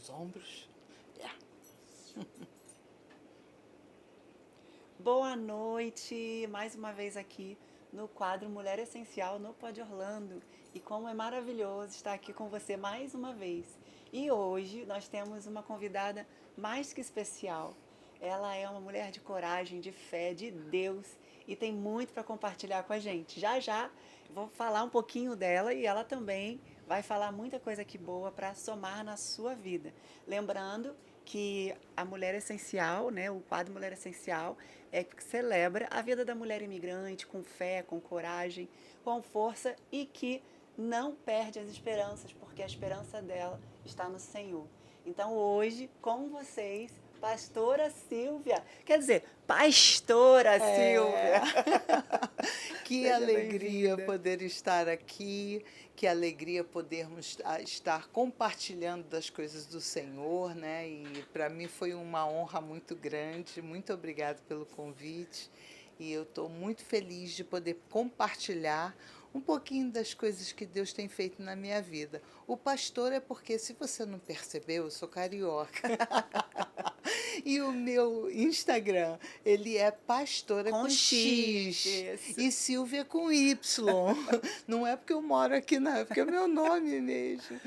os ombros. Boa noite, mais uma vez aqui no quadro Mulher Essencial no Pod Orlando. E como é maravilhoso estar aqui com você mais uma vez. E hoje nós temos uma convidada mais que especial. Ela é uma mulher de coragem, de fé, de Deus e tem muito para compartilhar com a gente. Já já vou falar um pouquinho dela e ela também vai falar muita coisa aqui boa para somar na sua vida. Lembrando que a Mulher Essencial, né, o quadro Mulher Essencial, é que celebra a vida da mulher imigrante com fé, com coragem, com força e que não perde as esperanças, porque a esperança dela está no Senhor. Então hoje, com vocês, Pastora Silvia. Quer dizer, Pastora É. Silvia. Que Seja alegria bem-vinda. poder estar aqui, que alegria podermos estar compartilhando das coisas do Senhor, né? E para mim foi uma honra muito grande. Muito obrigada pelo convite. E eu estou muito feliz de poder compartilhar um pouquinho das coisas que Deus tem feito na minha vida. O pastor é porque, se você não percebeu, eu sou carioca. E o meu Instagram, ele é pastora Com com X, X isso. e Silvia com Y. Não é porque eu moro aqui, não, é porque é meu nome mesmo.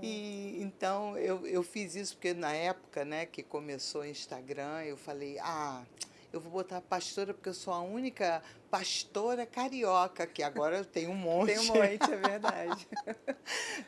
E então eu fiz isso porque na época, né, que começou o Instagram, eu falei, eu vou botar pastora porque eu sou a única pastora carioca, que agora eu tenho um Tem um monte. monte, é verdade.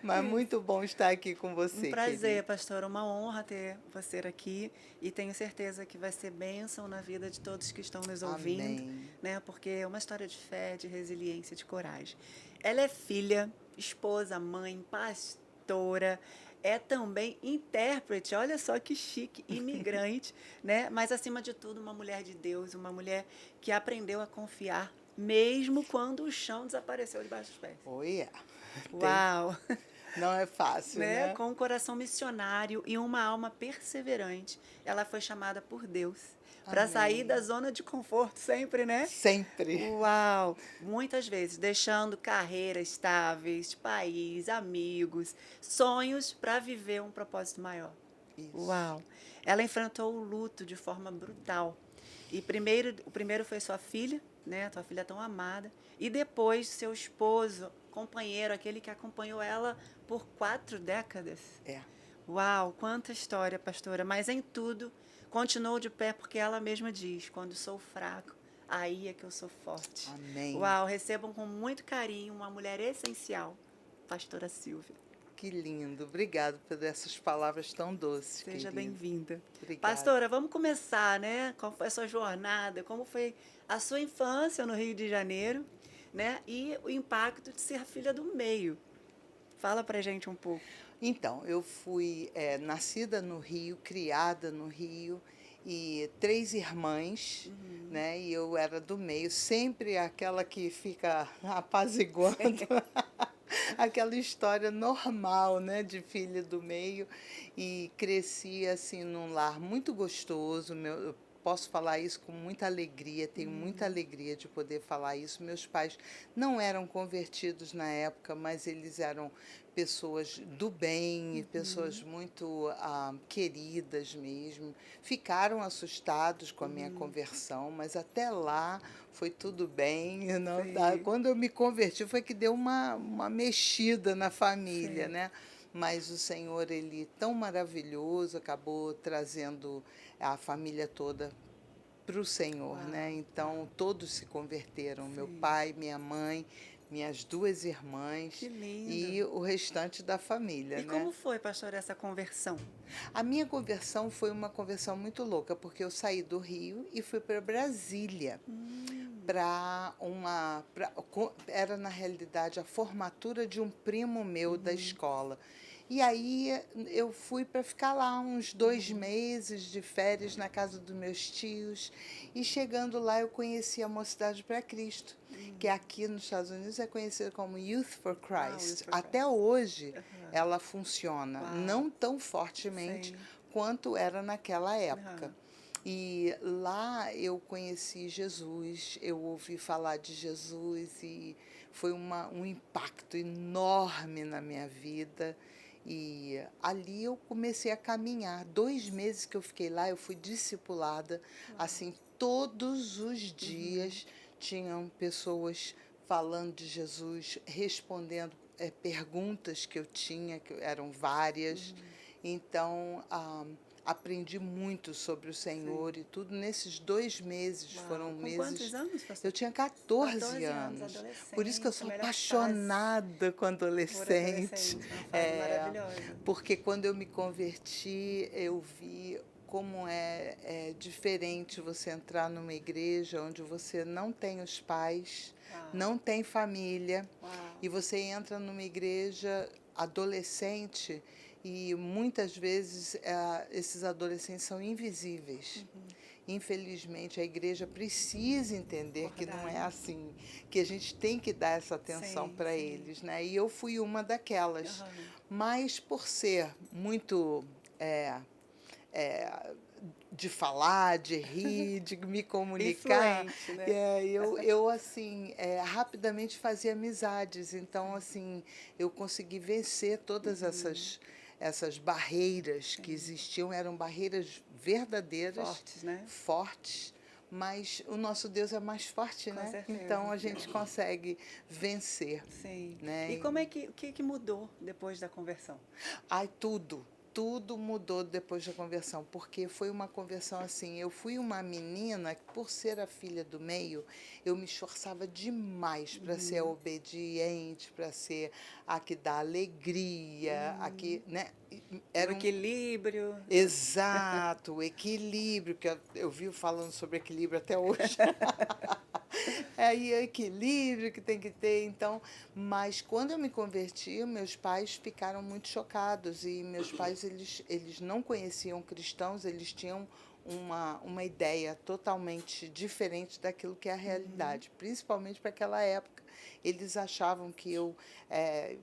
Mas Isso. muito bom estar aqui com Um você, prazer, querida. pastora, uma honra ter você aqui e tenho certeza que vai ser bênção na vida de todos que estão nos ouvindo, Amém. né? Porque é uma história de fé, de resiliência, de coragem. Ela é filha, esposa, mãe, pastora, é também intérprete, olha só que chique, imigrante, né? Mas acima de tudo, uma mulher de Deus, uma mulher que aprendeu a confiar mesmo quando o chão desapareceu debaixo dos pés. Oi, tem, Uau! não é fácil, Né? né? Com um coração missionário e uma alma perseverante, ela foi chamada por Deus para sair da Amém. zona de conforto sempre, né? Sempre. Uau! Muitas vezes deixando carreira estáveis, país, amigos, sonhos para viver um propósito maior. Isso. Uau! Ela enfrentou o luto de forma brutal. E o primeiro foi sua filha, né? Tua filha tão amada. E depois seu esposo, companheiro, aquele que acompanhou ela por 4 décadas. É. Uau, quanta história, pastora. Mas em tudo, continuou de pé porque ela mesma diz: quando sou fraco, aí é que eu sou forte. Amém. Uau, recebam com muito carinho uma mulher essencial, pastora Silvia. Que lindo. Obrigado por essas palavras tão doces, Seja querido. bem-vinda. Obrigado. Pastora, vamos começar, né? Qual foi a sua jornada? Como foi a sua infância no Rio de Janeiro, né? E o impacto de ser filha do meio. Fala pra gente um pouco. Então, eu fui nascida no Rio, criada no Rio, e 3 irmãs, né? E eu era do meio, sempre aquela que fica apaziguando. Aquela história normal, né, de filha do meio, e cresci assim num lar muito gostoso. Eu posso falar isso com muita alegria, tenho muita alegria de poder falar isso. Meus pais não eram convertidos na época, mas eles eram pessoas do bem, e pessoas muito queridas mesmo. Ficaram assustados com a minha conversão, mas até lá foi tudo bem. Não, Sim, quando eu me converti foi que deu uma mexida na família, sim. né? Mas o Senhor, ele tão maravilhoso, acabou trazendo a família toda para o Senhor, né? Uau, Então todos se converteram, meu sim. pai, minha mãe, minhas 2 irmãs Que lindo. e o restante da família, E né? como foi, pastora, essa conversão? A minha conversão foi uma conversão muito louca, porque eu saí do Rio e fui para Brasília para era na realidade a formatura de um primo meu da escola. E aí eu fui para ficar lá uns 2 meses de férias na casa dos meus tios. E chegando lá eu conheci a Mocidade para Cristo, que aqui nos Estados Unidos é conhecida como Youth for Uau, Christ. Youth for Até Christ. hoje Aham. ela funciona, Uau. não tão fortemente Sim. quanto era naquela época. Aham. E lá eu conheci Jesus, eu ouvi falar de Jesus e foi um impacto enorme na minha vida. E ali eu comecei a caminhar. 2 meses que eu fiquei lá, eu fui discipulada. Assim, todos os dias tinham pessoas falando de Jesus, respondendo perguntas que eu tinha, que eram várias. Então, aprendi muito sobre o Senhor e tudo. Nesses 2 meses, Uau. foram Com quantos meses. anos, pastor? Eu tinha 14 14 anos, anos. Por isso que eu adolescente, a sou melhor fase apaixonada com por adolescente. adolescente, uma fase maravilhosa. Porque quando eu me converti, eu vi como é diferente você entrar numa igreja onde você não tem os pais, Uau. não tem família, Uau. e você entra numa igreja adolescente e muitas vezes esses adolescentes são invisíveis. Infelizmente, a igreja precisa entender que não é Verdade. assim, que a gente tem que dar essa atenção Sim, para sim. eles, né? E eu fui uma daquelas. Aham. Mas por ser muito é, de falar, de rir, de me comunicar, Influente, né? eu assim, rapidamente fazia amizades. Então, assim, eu consegui vencer todas essas barreiras que existiam, eram barreiras verdadeiras, Fortes, né? fortes, mas o nosso Deus é mais forte, Com né? certeza. Então a gente consegue vencer, Sim. né? E como é que, o que que mudou depois da conversão? Ai, tudo mudou depois da conversão, porque foi uma conversão assim. Eu fui uma menina que, por ser a filha do meio, eu me esforçava demais para ser obediente, para ser a que dá alegria, a que, né? O Era equilíbrio. exato, o equilíbrio, que eu vivo falando sobre equilíbrio até hoje. Aí é equilíbrio que tem que ter, então. Mas quando eu me converti, meus pais ficaram muito chocados. E meus pais, eles não conheciam cristãos, eles tinham uma ideia totalmente diferente daquilo que é a realidade, principalmente para aquela época. Eles achavam que eu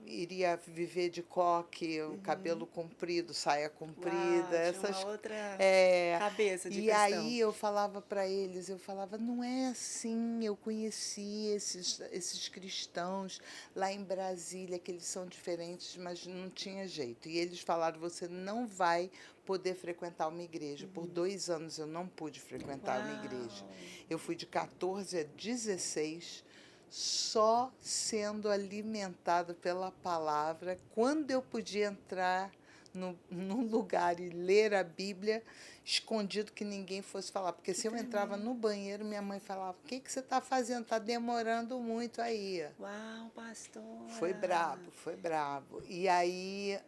iria viver de coque, o cabelo comprido, saia comprida, Uau, tinha uma essas. outra É, cabeça de e cristão. aí eu falava para eles, eu falava, não é assim, eu conheci esses cristãos lá em Brasília, que eles são diferentes, mas não tinha jeito. E eles falaram, você não vai poder frequentar uma igreja. Por 2 anos eu não pude frequentar uma igreja. Uau. Eu fui de 14 a 16, só sendo alimentada pela palavra. Quando eu podia entrar num lugar e ler a Bíblia, escondido que ninguém fosse falar. Porque se eu entrava no banheiro, minha mãe falava, o que você está fazendo? Está demorando muito aí. Uau, pastora. Foi brabo, foi brabo. E aí,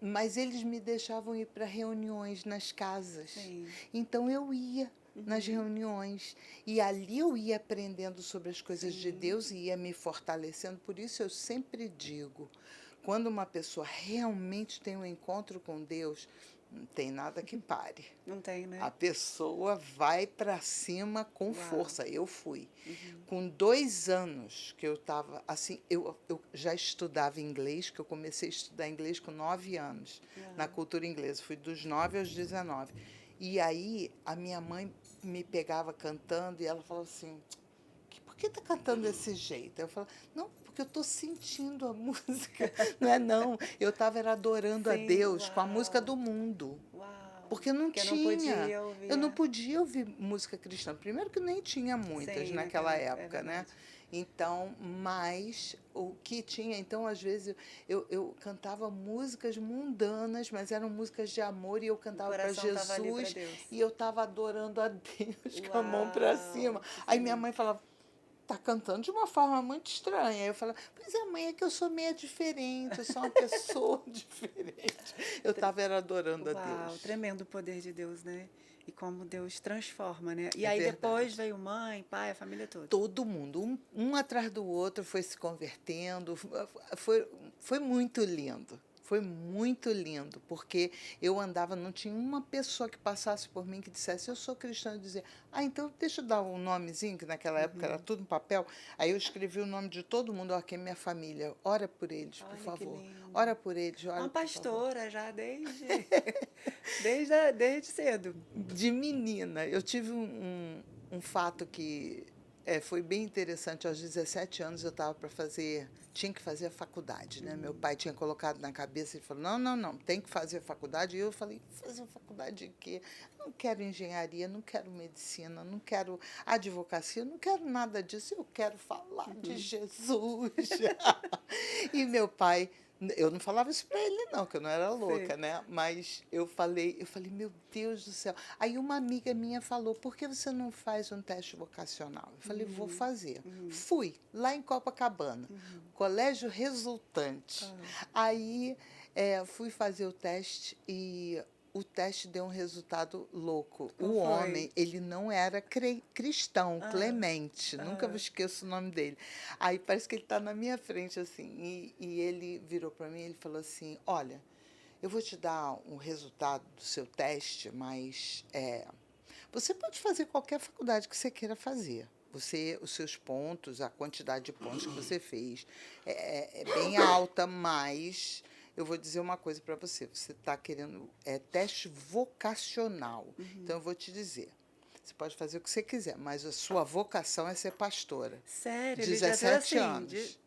mas eles me deixavam ir para reuniões nas casas. Sim. Então eu ia nas reuniões. E ali eu ia aprendendo sobre as coisas de Deus e ia me fortalecendo. Por isso eu sempre digo, quando uma pessoa realmente tem um encontro com Deus, não tem nada que pare. Não tem, né? A pessoa vai para cima com Uau. força. Eu fui. Com 2 anos que eu estava, assim, eu já estudava inglês, que eu comecei a estudar inglês com 9 anos, na cultura inglesa. Fui dos 9 aos 19. E aí a minha mãe me pegava cantando e ela falava assim, por que tá cantando desse jeito? Eu falava, não, porque eu estou sentindo a música. Não é não, eu estava adorando a Sim, Deus com a uau. música do mundo. Uau. Porque não Porque tinha. não podia ouvir. Eu não podia ouvir música cristã. Primeiro que nem tinha muitas Sim, naquela naquela época, época, é né? verdade. Então, mas o que tinha, então às vezes eu cantava músicas mundanas, mas eram músicas de amor e eu cantava para coração estava ali para Jesus Deus. e eu estava adorando a Deus com a mão para cima. Uau, que Aí minha feliz. mãe falava, tá cantando de uma forma muito estranha. Aí eu falava, pois é, mãe, é que eu sou meio diferente, eu sou uma pessoa diferente. Eu estava adorando a Uau, Deus. tremendo o poder de Deus, né? E como Deus transforma, né? E É aí verdade. depois veio mãe, pai, a família toda. Todo mundo, um atrás do outro, foi se convertendo. Foi muito lindo. Foi muito lindo, porque eu andava, não tinha uma pessoa que passasse por mim que dissesse, eu sou cristã, e dizia, então deixa eu dar um nomezinho, que naquela época era tudo no papel. Aí eu escrevi o nome de todo mundo, aqui é minha família, ora por eles, por Olha que favor. lindo. Ora por eles, ora Uma por favor. pastora já desde cedo. De menina, eu tive um fato que foi bem interessante. Aos 17 anos eu estava para tinha que fazer a faculdade, né? Meu pai tinha colocado na cabeça e falou, não, tem que fazer a faculdade. E eu falei, fazer faculdade de quê? Não quero engenharia, não quero medicina, não quero advocacia, não quero nada disso, eu quero falar de Jesus. E meu pai, eu não falava isso para ele não, que eu não era louca, Sim. né? Mas eu falei, meu Deus do céu. Aí uma amiga minha falou, por que você não faz um teste vocacional? Eu falei, vou fazer. Fui, lá em Copacabana, Colégio Resultante. Aí fui fazer o teste e o teste deu um resultado louco. Qual O foi? homem, ele não era cristão, Clemente, nunca me Aham. esqueço o nome dele. Aí parece que ele está na minha frente, assim, e ele virou para mim e ele falou assim, olha, eu vou te dar um resultado do seu teste, mas você pode fazer qualquer faculdade que você queira fazer. Os seus pontos, a quantidade de pontos que você fez é bem alta, mas eu vou dizer uma coisa para você. Você está querendo teste vocacional. Então, eu vou te dizer. Você pode fazer o que você quiser, mas a sua vocação é ser pastora. Sério, ele já deu 17 assim, anos.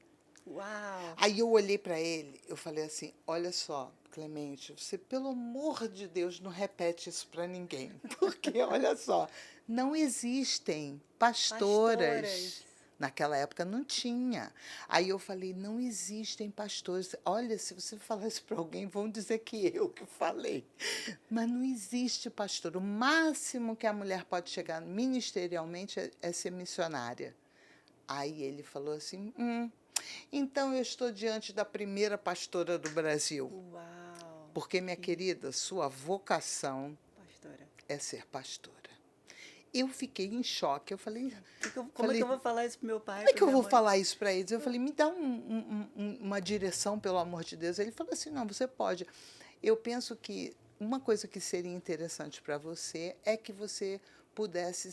Uau! Aí eu olhei para ele, eu falei assim, olha só, Clemente, você, pelo amor de Deus, não repete isso para ninguém. Porque, olha só, não existem pastoras. Pastoras. Naquela época não tinha. Aí eu falei, não existem pastores. Olha, se você falar isso para alguém, vão dizer que eu que falei. Mas não existe pastor. O máximo que a mulher pode chegar ministerialmente é ser missionária. Aí ele falou assim, então eu estou diante da primeira pastora do Brasil. Uau! Porque, minha querida, sua vocação Pastora. é ser pastora. Eu fiquei em choque. Eu falei, Como é que eu vou falar isso pro meu pai, como é pra que eu minha vou mãe? falar isso para eles? Eu falei, me dá uma direção, pelo amor de Deus. Ele falou assim, não, você pode. Eu penso que uma coisa que seria interessante para você é que você pudesse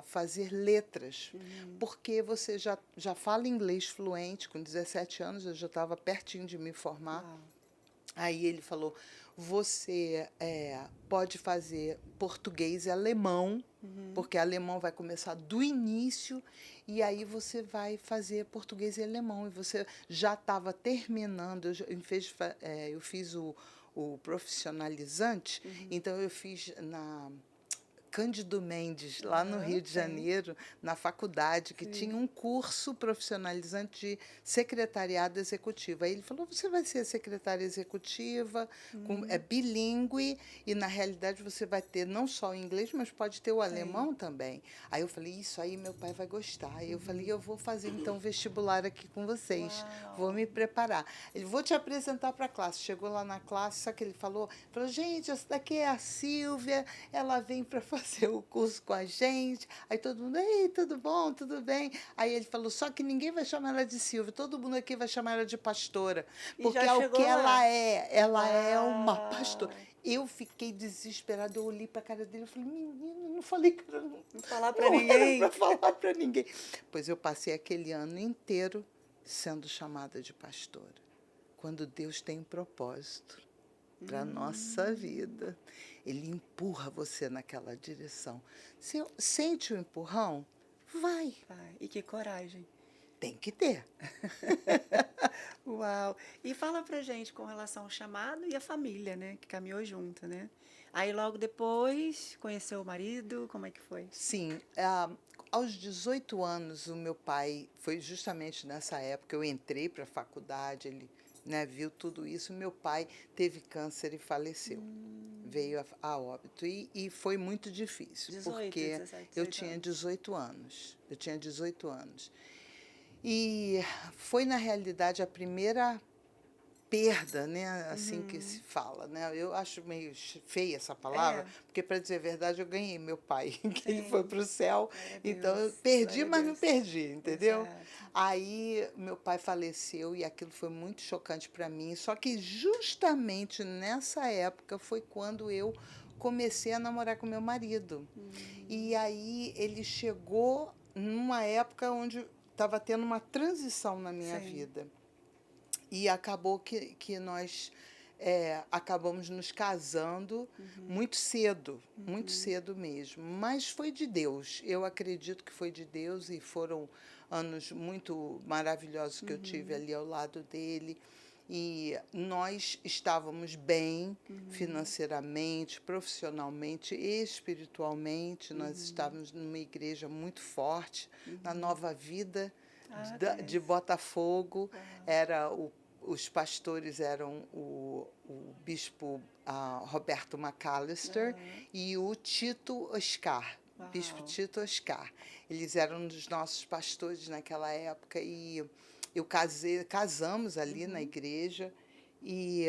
fazer letras, porque você já fala inglês fluente, com 17 anos, eu já estava pertinho de me formar. Uau. Aí ele falou, você pode fazer português e alemão, porque alemão vai começar do início, e aí você vai fazer português e alemão. E você já estava terminando, eu fiz o profissionalizante, então eu fiz na Cândido Mendes, lá no Rio de Sim. Janeiro, na faculdade, que tinha um curso profissionalizante de secretariado executivo. Aí ele falou, você vai ser secretária executiva, é bilíngue, e na realidade você vai ter não só o inglês, mas pode ter o alemão também. Aí eu falei, isso aí meu pai vai gostar. Aí eu falei, eu vou fazer então vestibular aqui com vocês, Uau. vou me preparar. Ele, vou te apresentar para a classe. Chegou lá na classe, só que ele falou, gente, essa daqui é a Silvia, ela vem para fazer o curso com a gente. Aí todo mundo, ei, tudo bom, tudo bem? Aí ele falou, só que ninguém vai chamar ela de Silvia, todo mundo aqui vai chamar ela de pastora, E porque já é o chegou que lá? ela é uma Uau. pastora. Eu fiquei desesperada, eu olhei para a cara dele e falei, menino, não falei que era, Não falar pra não ninguém? era para falar para ninguém. Pois eu passei aquele ano inteiro sendo chamada de pastora, quando Deus tem um propósito para a nossa vida. Ele empurra você naquela direção. Se sente o empurrão, vai. Pai, e que coragem. Tem que ter. Uau! E fala pra gente com relação ao chamado e a família, né? Que caminhou junto, né? Aí logo depois conheceu o marido, como é que foi? Sim, aos 18 anos, o meu pai, foi justamente nessa época, eu entrei para a faculdade, ele viu tudo isso. Meu pai teve câncer e faleceu. Veio a óbito. E foi muito difícil, 18, porque 17, eu 18 tinha anos. 18 anos. Eu tinha 18 anos. E foi, na realidade, a primeira perda, né, assim que se fala, né? Eu acho meio feia essa palavra, porque, para dizer a verdade, eu ganhei meu pai, que ele foi para o céu, Glória a então eu Deus, perdi, glória a mas não Deus. perdi, entendeu? Exato. Aí meu pai faleceu e aquilo foi muito chocante para mim, só que justamente nessa época foi quando eu comecei a namorar com meu marido. E aí ele chegou numa época onde estava tendo uma transição na minha Sim. vida. E acabou que nós acabamos nos casando muito cedo mesmo. Mas foi de Deus. Eu acredito que foi de Deus e foram anos muito maravilhosos que eu tive ali ao lado dele. E nós estávamos bem financeiramente, profissionalmente, espiritualmente. Nós estávamos numa igreja muito forte, na Nova Vida de Botafogo. Era os pastores eram o bispo Roberto McAllister e o Tito Oscar, bispo Tito Oscar. Eles eram um dos nossos pastores naquela época e casamos ali na igreja e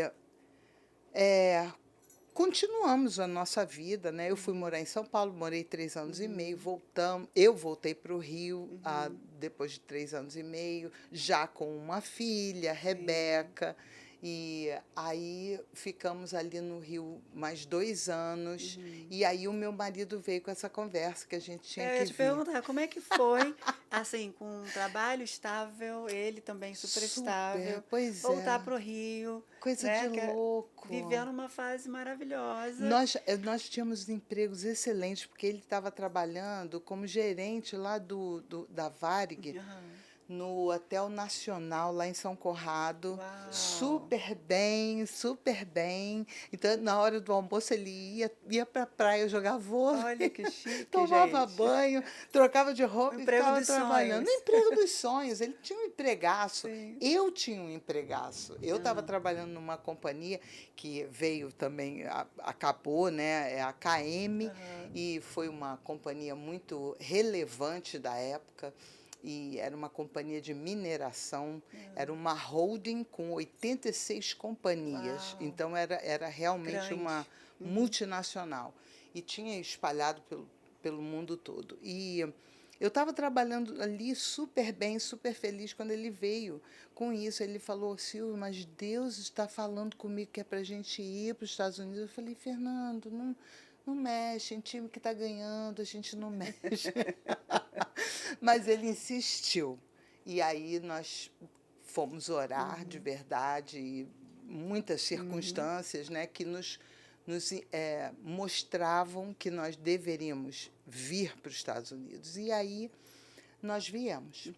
continuamos a nossa vida, né? Eu fui morar em São Paulo, morei 3 anos e meio, voltamos. Eu voltei para o Rio depois de 3 anos e meio, já com uma filha, Rebeca. E aí ficamos ali no Rio mais 2 anos. E aí o meu marido veio com essa conversa que a gente tinha que Eu ia vir. te perguntar, como é que foi, assim, com um trabalho estável, ele também super estável, Pois voltar para o Rio, coisa né, de louco. vivendo uma fase maravilhosa. Nós tínhamos empregos excelentes, porque ele estava trabalhando como gerente lá da Varig, no Hotel Nacional, lá em São Conrado. Uau. Super bem, super bem. Então, na hora do almoço, ele ia para a praia jogar vôlei. Olha que chique, tomava gente. banho, trocava de roupa O e emprego ficava dos trabalhando. sonhos. No emprego dos sonhos. Ele tinha um empregaço. Sim. Eu tinha um empregaço. Eu estava trabalhando numa companhia que veio também, acabou, né? É a KM, e foi uma companhia muito relevante da época. E era uma companhia de mineração, era uma holding com 86 companhias. Uau. Então, era realmente Grande. uma multinacional. E tinha espalhado pelo mundo todo. E eu estava trabalhando ali super bem, super feliz, quando ele veio com isso. Ele falou: Silvia, mas Deus está falando comigo que é para a gente ir para os Estados Unidos. Eu falei: Fernando, não mexe, em time que está ganhando, a gente não mexe. Mas ele insistiu. E aí nós fomos orar de verdade, e muitas circunstâncias, né, que nos mostravam que nós deveríamos vir para os Estados Unidos. E aí nós viemos.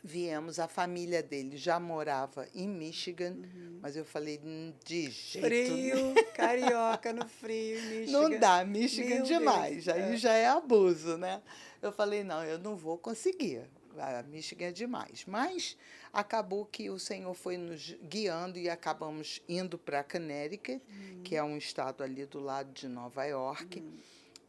Viemos, a família dele já morava em Michigan, mas eu falei, de jeito Frio, carioca no frio, Michigan. não dá, Michigan Meu demais, Deus. aí já é abuso, né? Eu falei, não, eu não vou conseguir, a Michigan é demais. Mas acabou que o Senhor foi nos guiando e acabamos indo para Connecticut, que é um estado ali do lado de Nova York,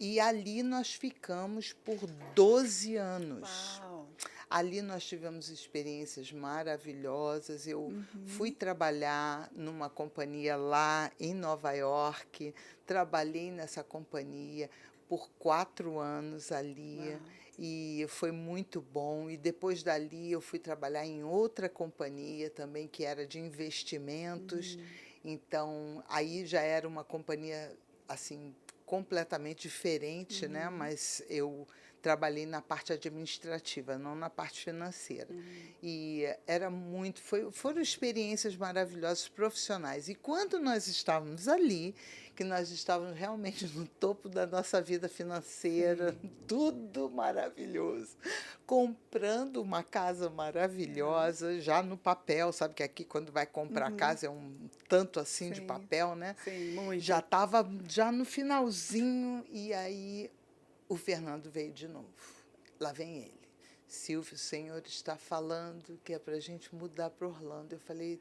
e ali nós ficamos por 12 anos. Uau. Ali nós tivemos experiências maravilhosas. Eu fui trabalhar numa companhia lá em Nova York, trabalhei nessa companhia por 4 anos ali. Uau. E foi muito bom. E depois dali eu fui trabalhar em outra companhia também, que era de investimentos. Então, aí já era uma companhia assim completamente diferente, né? Mas eu trabalhei na parte administrativa, não na parte financeira. E era foram experiências maravilhosas profissionais. E quando nós estávamos ali, que nós estávamos realmente no topo da nossa vida financeira, tudo maravilhoso, comprando uma casa maravilhosa, já no papel, sabe que aqui quando vai comprar casa é um tanto assim de papel, né? Sim, muito. Já estava já no finalzinho, e aí o Fernando veio de novo. Lá vem ele. Silvia, o Senhor está falando que é para a gente mudar para Orlando. Eu falei,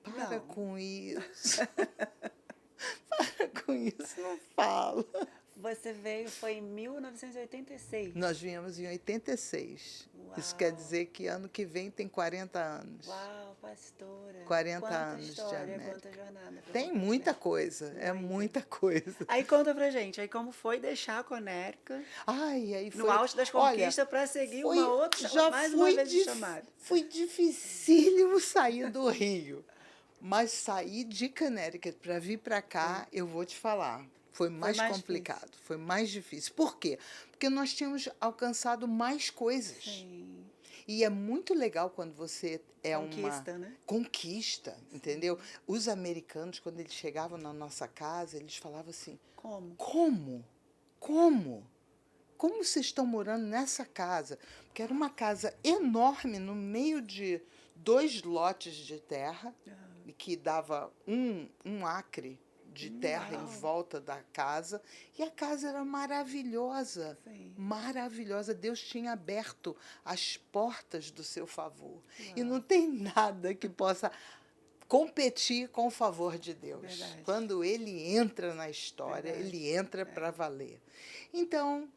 para com isso. Para com isso, não fala. Você veio, foi em 1986. Nós viemos em 86. Uau. Isso quer dizer que ano que vem tem 40 anos. Uau, pastora. 40 quanta anos história, de América. quanta jornada. Tem muita coisa, é muita coisa. Aí conta pra gente, aí como foi deixar a Conérica Aí foi, no auge das conquistas para seguir uma outra, mais uma vez de chamado. Foi dificílimo sair do Rio, mas sair de Connecticut para vir para cá, eu vou te falar, foi mais complicado, difícil. Foi mais difícil. Por quê? Porque nós tínhamos alcançado mais coisas. Sim. E é muito legal quando você é uma Conquista, né? conquista, entendeu? Os americanos, quando eles chegavam na nossa casa, eles falavam assim: Como? como? Como? Como vocês estão morando nessa casa? Porque era uma casa enorme no meio de 2 lotes de terra, que dava um acre de terra em Uau. volta da casa. E a casa era maravilhosa. Sim. Maravilhosa. Deus tinha aberto as portas do seu favor. E Uau. não tem nada que possa competir com o favor de Deus. Verdade. Quando ele entra na história, Verdade. ele entra para valer. Então,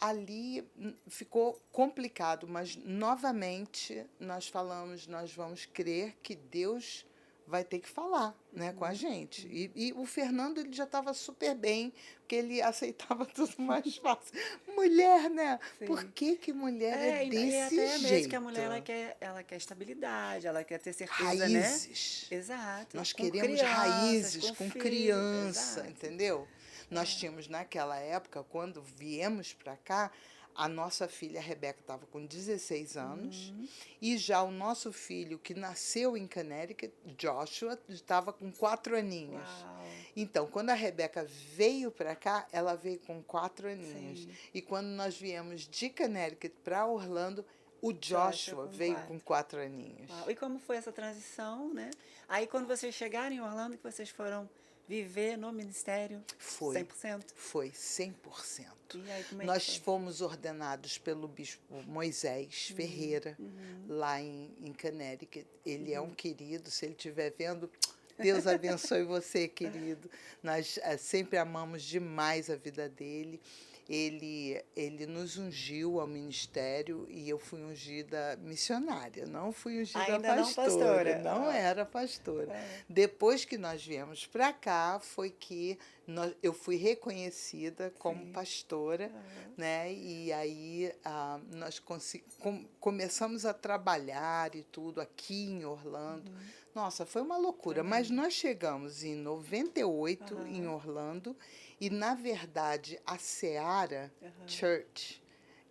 ali ficou complicado, mas novamente nós falamos, nós vamos crer que Deus vai ter que falar, né, com a gente. E o Fernando, ele já estava super bem, porque ele aceitava tudo mais fácil. Mulher, né? Sim. Por que que mulher é E desse até mesmo jeito? que a mulher ela quer estabilidade, ela quer ter certeza, Raízes. né? Exato. Nós Com queremos crianças, raízes com com filho. criança, Exato. entendeu? Nós tínhamos, naquela época, quando viemos para cá, a nossa filha a Rebeca estava com 16 anos e já o nosso filho, que nasceu em Connecticut, Joshua, estava com 4 aninhos. Uau. Então, quando a Rebeca veio para cá, ela veio com 4 aninhos. Sim. E quando nós viemos de Connecticut para Orlando, o Joshua com veio 4. com 4 aninhos. Uau. E como foi essa transição, né? Aí quando vocês chegaram em Orlando, que vocês foram viver no ministério? Foi. 100%? Foi 100%. E aí, como é Nós que foi? fomos ordenados pelo bispo Moisés Ferreira, lá em Connecticut. Ele é um querido, se ele estiver vendo, Deus abençoe você, querido. Nós sempre amamos demais a vida dele. Ele nos ungiu ao ministério e eu fui ungida missionária, não fui ungida Ainda não pastora. pastora. Não era pastora. Depois que nós viemos para cá, foi que eu fui reconhecida como pastora, né? E aí nós começamos a trabalhar e tudo aqui em Orlando. Nossa, foi uma loucura, mas nós chegamos em 98 em Orlando e, na verdade, a Seara Church,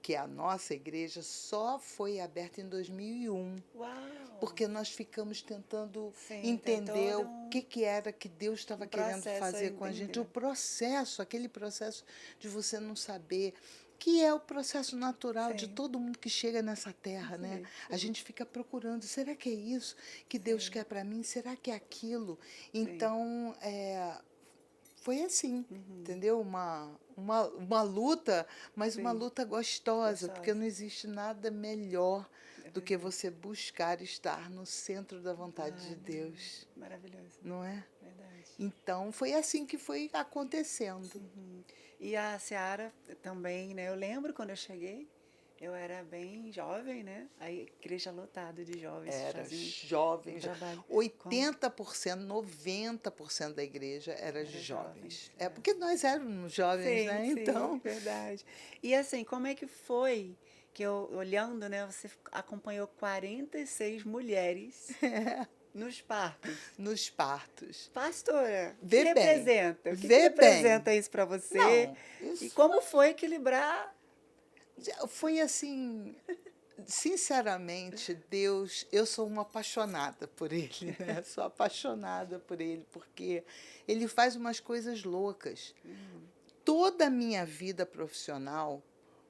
que é a nossa igreja, só foi aberta em 2001. Uau! Porque nós ficamos tentando Sim, entender tem todo o que era que Deus estava querendo processo a fazer com a gente. entender. O processo, aquele processo de você não saber, que é o processo natural de Sim. todo mundo que chega nessa terra, né? Sim, A gente fica procurando, será que é isso que Deus quer para mim? Será que é aquilo? Então, foi assim, entendeu? Uma luta, mas uma luta gostosa, porque não existe nada melhor do que você buscar estar no centro da vontade de Deus, Maravilhoso. não é? Verdade. Então, foi assim que foi acontecendo. E a Seara também, né? Eu lembro quando eu cheguei, eu era bem jovem, né? A igreja lotada de jovens. Era faziam jovem, um trabalho 80%, 90% da igreja era de jovens. jovens, Porque nós éramos jovens, Sim, né? sim, Então, verdade. E assim, como é que foi que eu, olhando, né, você acompanhou 46 mulheres nos partos? nos partos. Pastora, o Vê que bem, representa? O que vê bem. representa isso para você? Não, E isso como foi equilibrar? foi assim, sinceramente, Deus, eu sou uma apaixonada por Ele, né? Sou apaixonada por Ele, porque Ele faz umas coisas loucas. Toda a minha vida profissional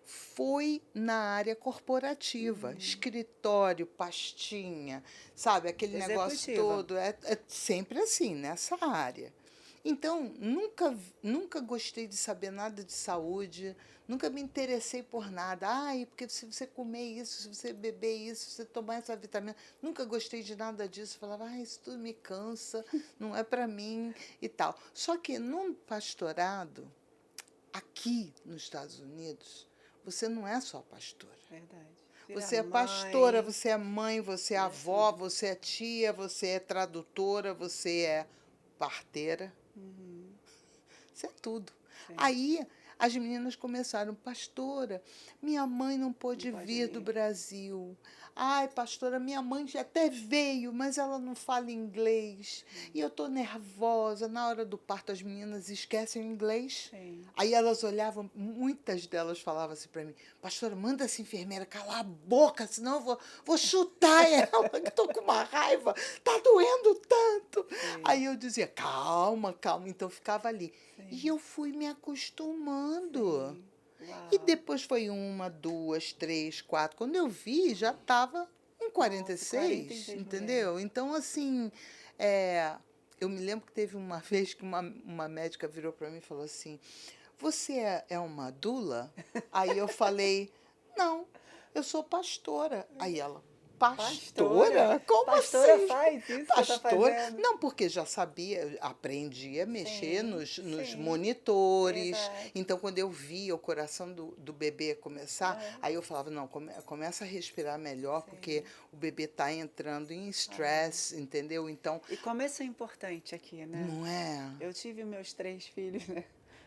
foi na área corporativa, escritório, pastinha, sabe, aquele negócio Executiva. todo, é sempre assim, nessa área. Então, nunca gostei de saber nada de saúde, nunca me interessei por nada. Ai, porque se você comer isso, se você beber isso, se você tomar essa vitamina, nunca gostei de nada disso. Falava, isso tudo me cansa, não é para mim e tal. Só que num pastorado, aqui nos Estados Unidos, você não é só pastora. Verdade. Você é Vira pastora, mãe. você é mãe, você é avó, você é tia, você é tradutora, você é parteira. Isso é tudo. Sim. Aí as meninas começaram, pastora, minha mãe não pôde Não pode vir do vir. Brasil. Ai, pastora, minha mãe já até veio, mas ela não fala inglês. E eu estou nervosa. Na hora do parto, as meninas esquecem o inglês. Sim. Aí elas olhavam, muitas delas falavam assim para mim, pastora, manda essa enfermeira calar a boca, senão eu vou chutar ela, que estou com uma raiva, tá doendo tanto. Sim. Aí eu dizia, calma, calma, então ficava ali. Sim. E eu fui me acostumando. Sim. Uau. E depois foi 1, 2, 3, 4. Quando eu vi, já estava em 46, 46 entendeu? Então, assim, eu me lembro que teve uma vez que uma médica virou para mim e falou assim, você é uma doula? Aí eu falei, não, eu sou pastora. Aí ela, pastora? Como Pastora assim? faz isso que tá Pastora? fazendo. Não, porque já sabia, aprendi a mexer Sim, nos sim. monitores. Exato. Então, quando eu via o coração do bebê começar, É. aí eu falava, não, começa a respirar melhor, Sim. porque o bebê está entrando em estresse, entendeu? Então, E como isso é importante aqui, né? não é? Eu tive meus 3 filhos, né?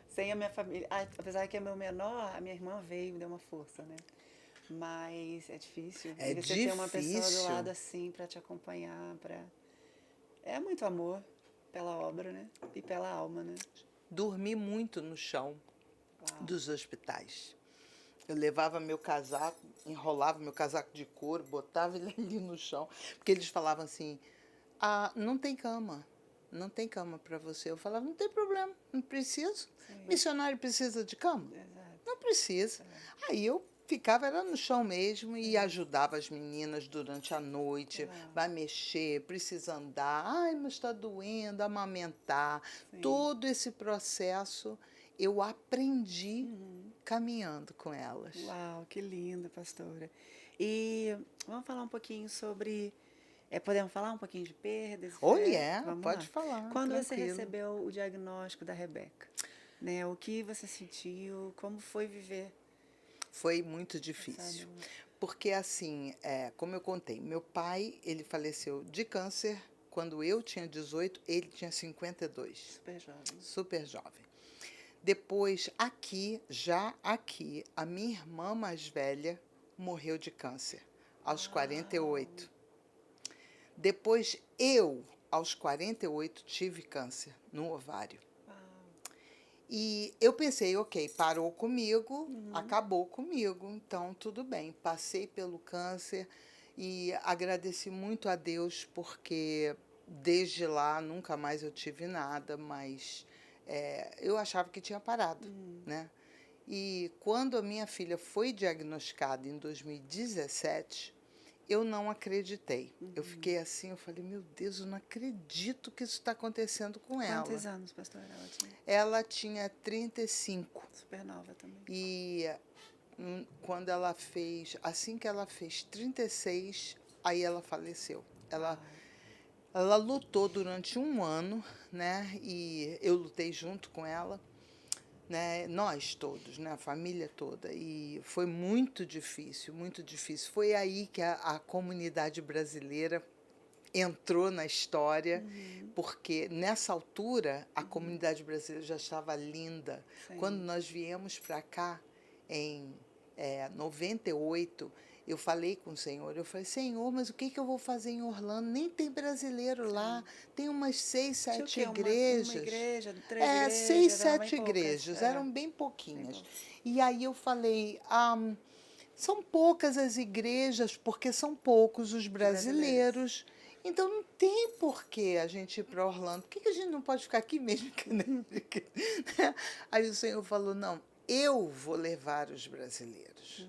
Sem a minha família. Apesar que é meu menor, a minha irmã veio, deu uma força, né? Mas é difícil. É E você ter uma pessoa do difícil. lado assim para te acompanhar, é muito amor pela obra, né? E pela alma, né? Dormi muito no chão Uau. dos hospitais. Eu levava meu casaco, enrolava meu casaco de couro, botava ele ali no chão, porque eles falavam assim, não tem cama, não tem cama para você. Eu falava, não tem problema, não preciso. Sim. Missionário precisa de cama? Exato. Não precisa. Aí eu ficava era no chão mesmo e ajudava as meninas durante a noite, Uau. vai mexer, precisa andar, ai, mas está doendo, amamentar. Sim. Todo esse processo eu aprendi caminhando com elas. Uau, que lindo, pastora. E vamos falar um pouquinho sobre. Podemos falar um pouquinho de perdas e Oh, fé? yeah, Vamos pode lá. falar, Quando você tranquilo. recebeu o diagnóstico da Rebeca, né? O que você sentiu? Como foi viver? Foi muito difícil, porque assim, como eu contei, meu pai, ele faleceu de câncer quando eu tinha 18, ele tinha 52. Super jovem. Super jovem. Depois, já aqui, a minha irmã mais velha morreu de câncer, aos 48. Depois, aos 48, tive câncer no ovário. E eu pensei, ok, parou comigo, acabou comigo, então tudo bem. Passei pelo câncer e agradeci muito a Deus, porque desde lá nunca mais eu tive nada, mas eu achava que tinha parado, né? E quando a minha filha foi diagnosticada em 2017, eu não acreditei. Eu fiquei assim, eu falei, meu Deus, eu não acredito que isso está acontecendo com ela. Quantos anos, pastora, ela tinha? Ela tinha 35. Super nova também. E quando ela fez, assim que ela fez 36, aí ela faleceu. Ela lutou durante 1 ano, né? E eu lutei junto com ela, né? Nós todos, né? A família toda. E foi muito difícil, muito difícil. Foi aí que a comunidade brasileira entrou na história, porque nessa altura a comunidade brasileira já estava linda. Sim. Quando nós viemos para cá, em 98, eu falei com o Senhor, eu falei, Senhor, mas o que eu vou fazer em Orlando? Nem tem brasileiro lá, tem umas 6, 7 igrejas. Uma igreja, 3 igrejas. 6, eram bem 7 poucas. igrejas, eram bem pouquinhas. Bem E aí eu falei, são poucas as igrejas, porque são poucos os brasileiros. Então não tem por que a gente ir para Orlando. Por que a gente não pode ficar aqui mesmo? Aí o Senhor falou, não, eu vou levar os brasileiros.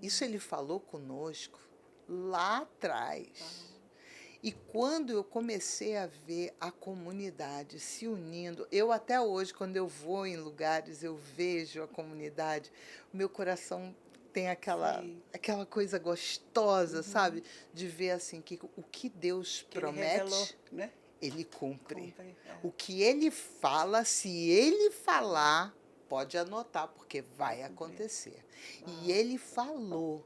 Isso ele falou conosco lá atrás. E quando eu comecei a ver a comunidade se unindo, eu até hoje, quando eu vou em lugares, eu vejo a comunidade, o meu coração tem aquela coisa gostosa, sabe? De ver assim que o que Deus promete, ele revelou, né? Ele cumpre. O que ele fala, se ele falar, pode anotar, porque vai acontecer. E ele falou,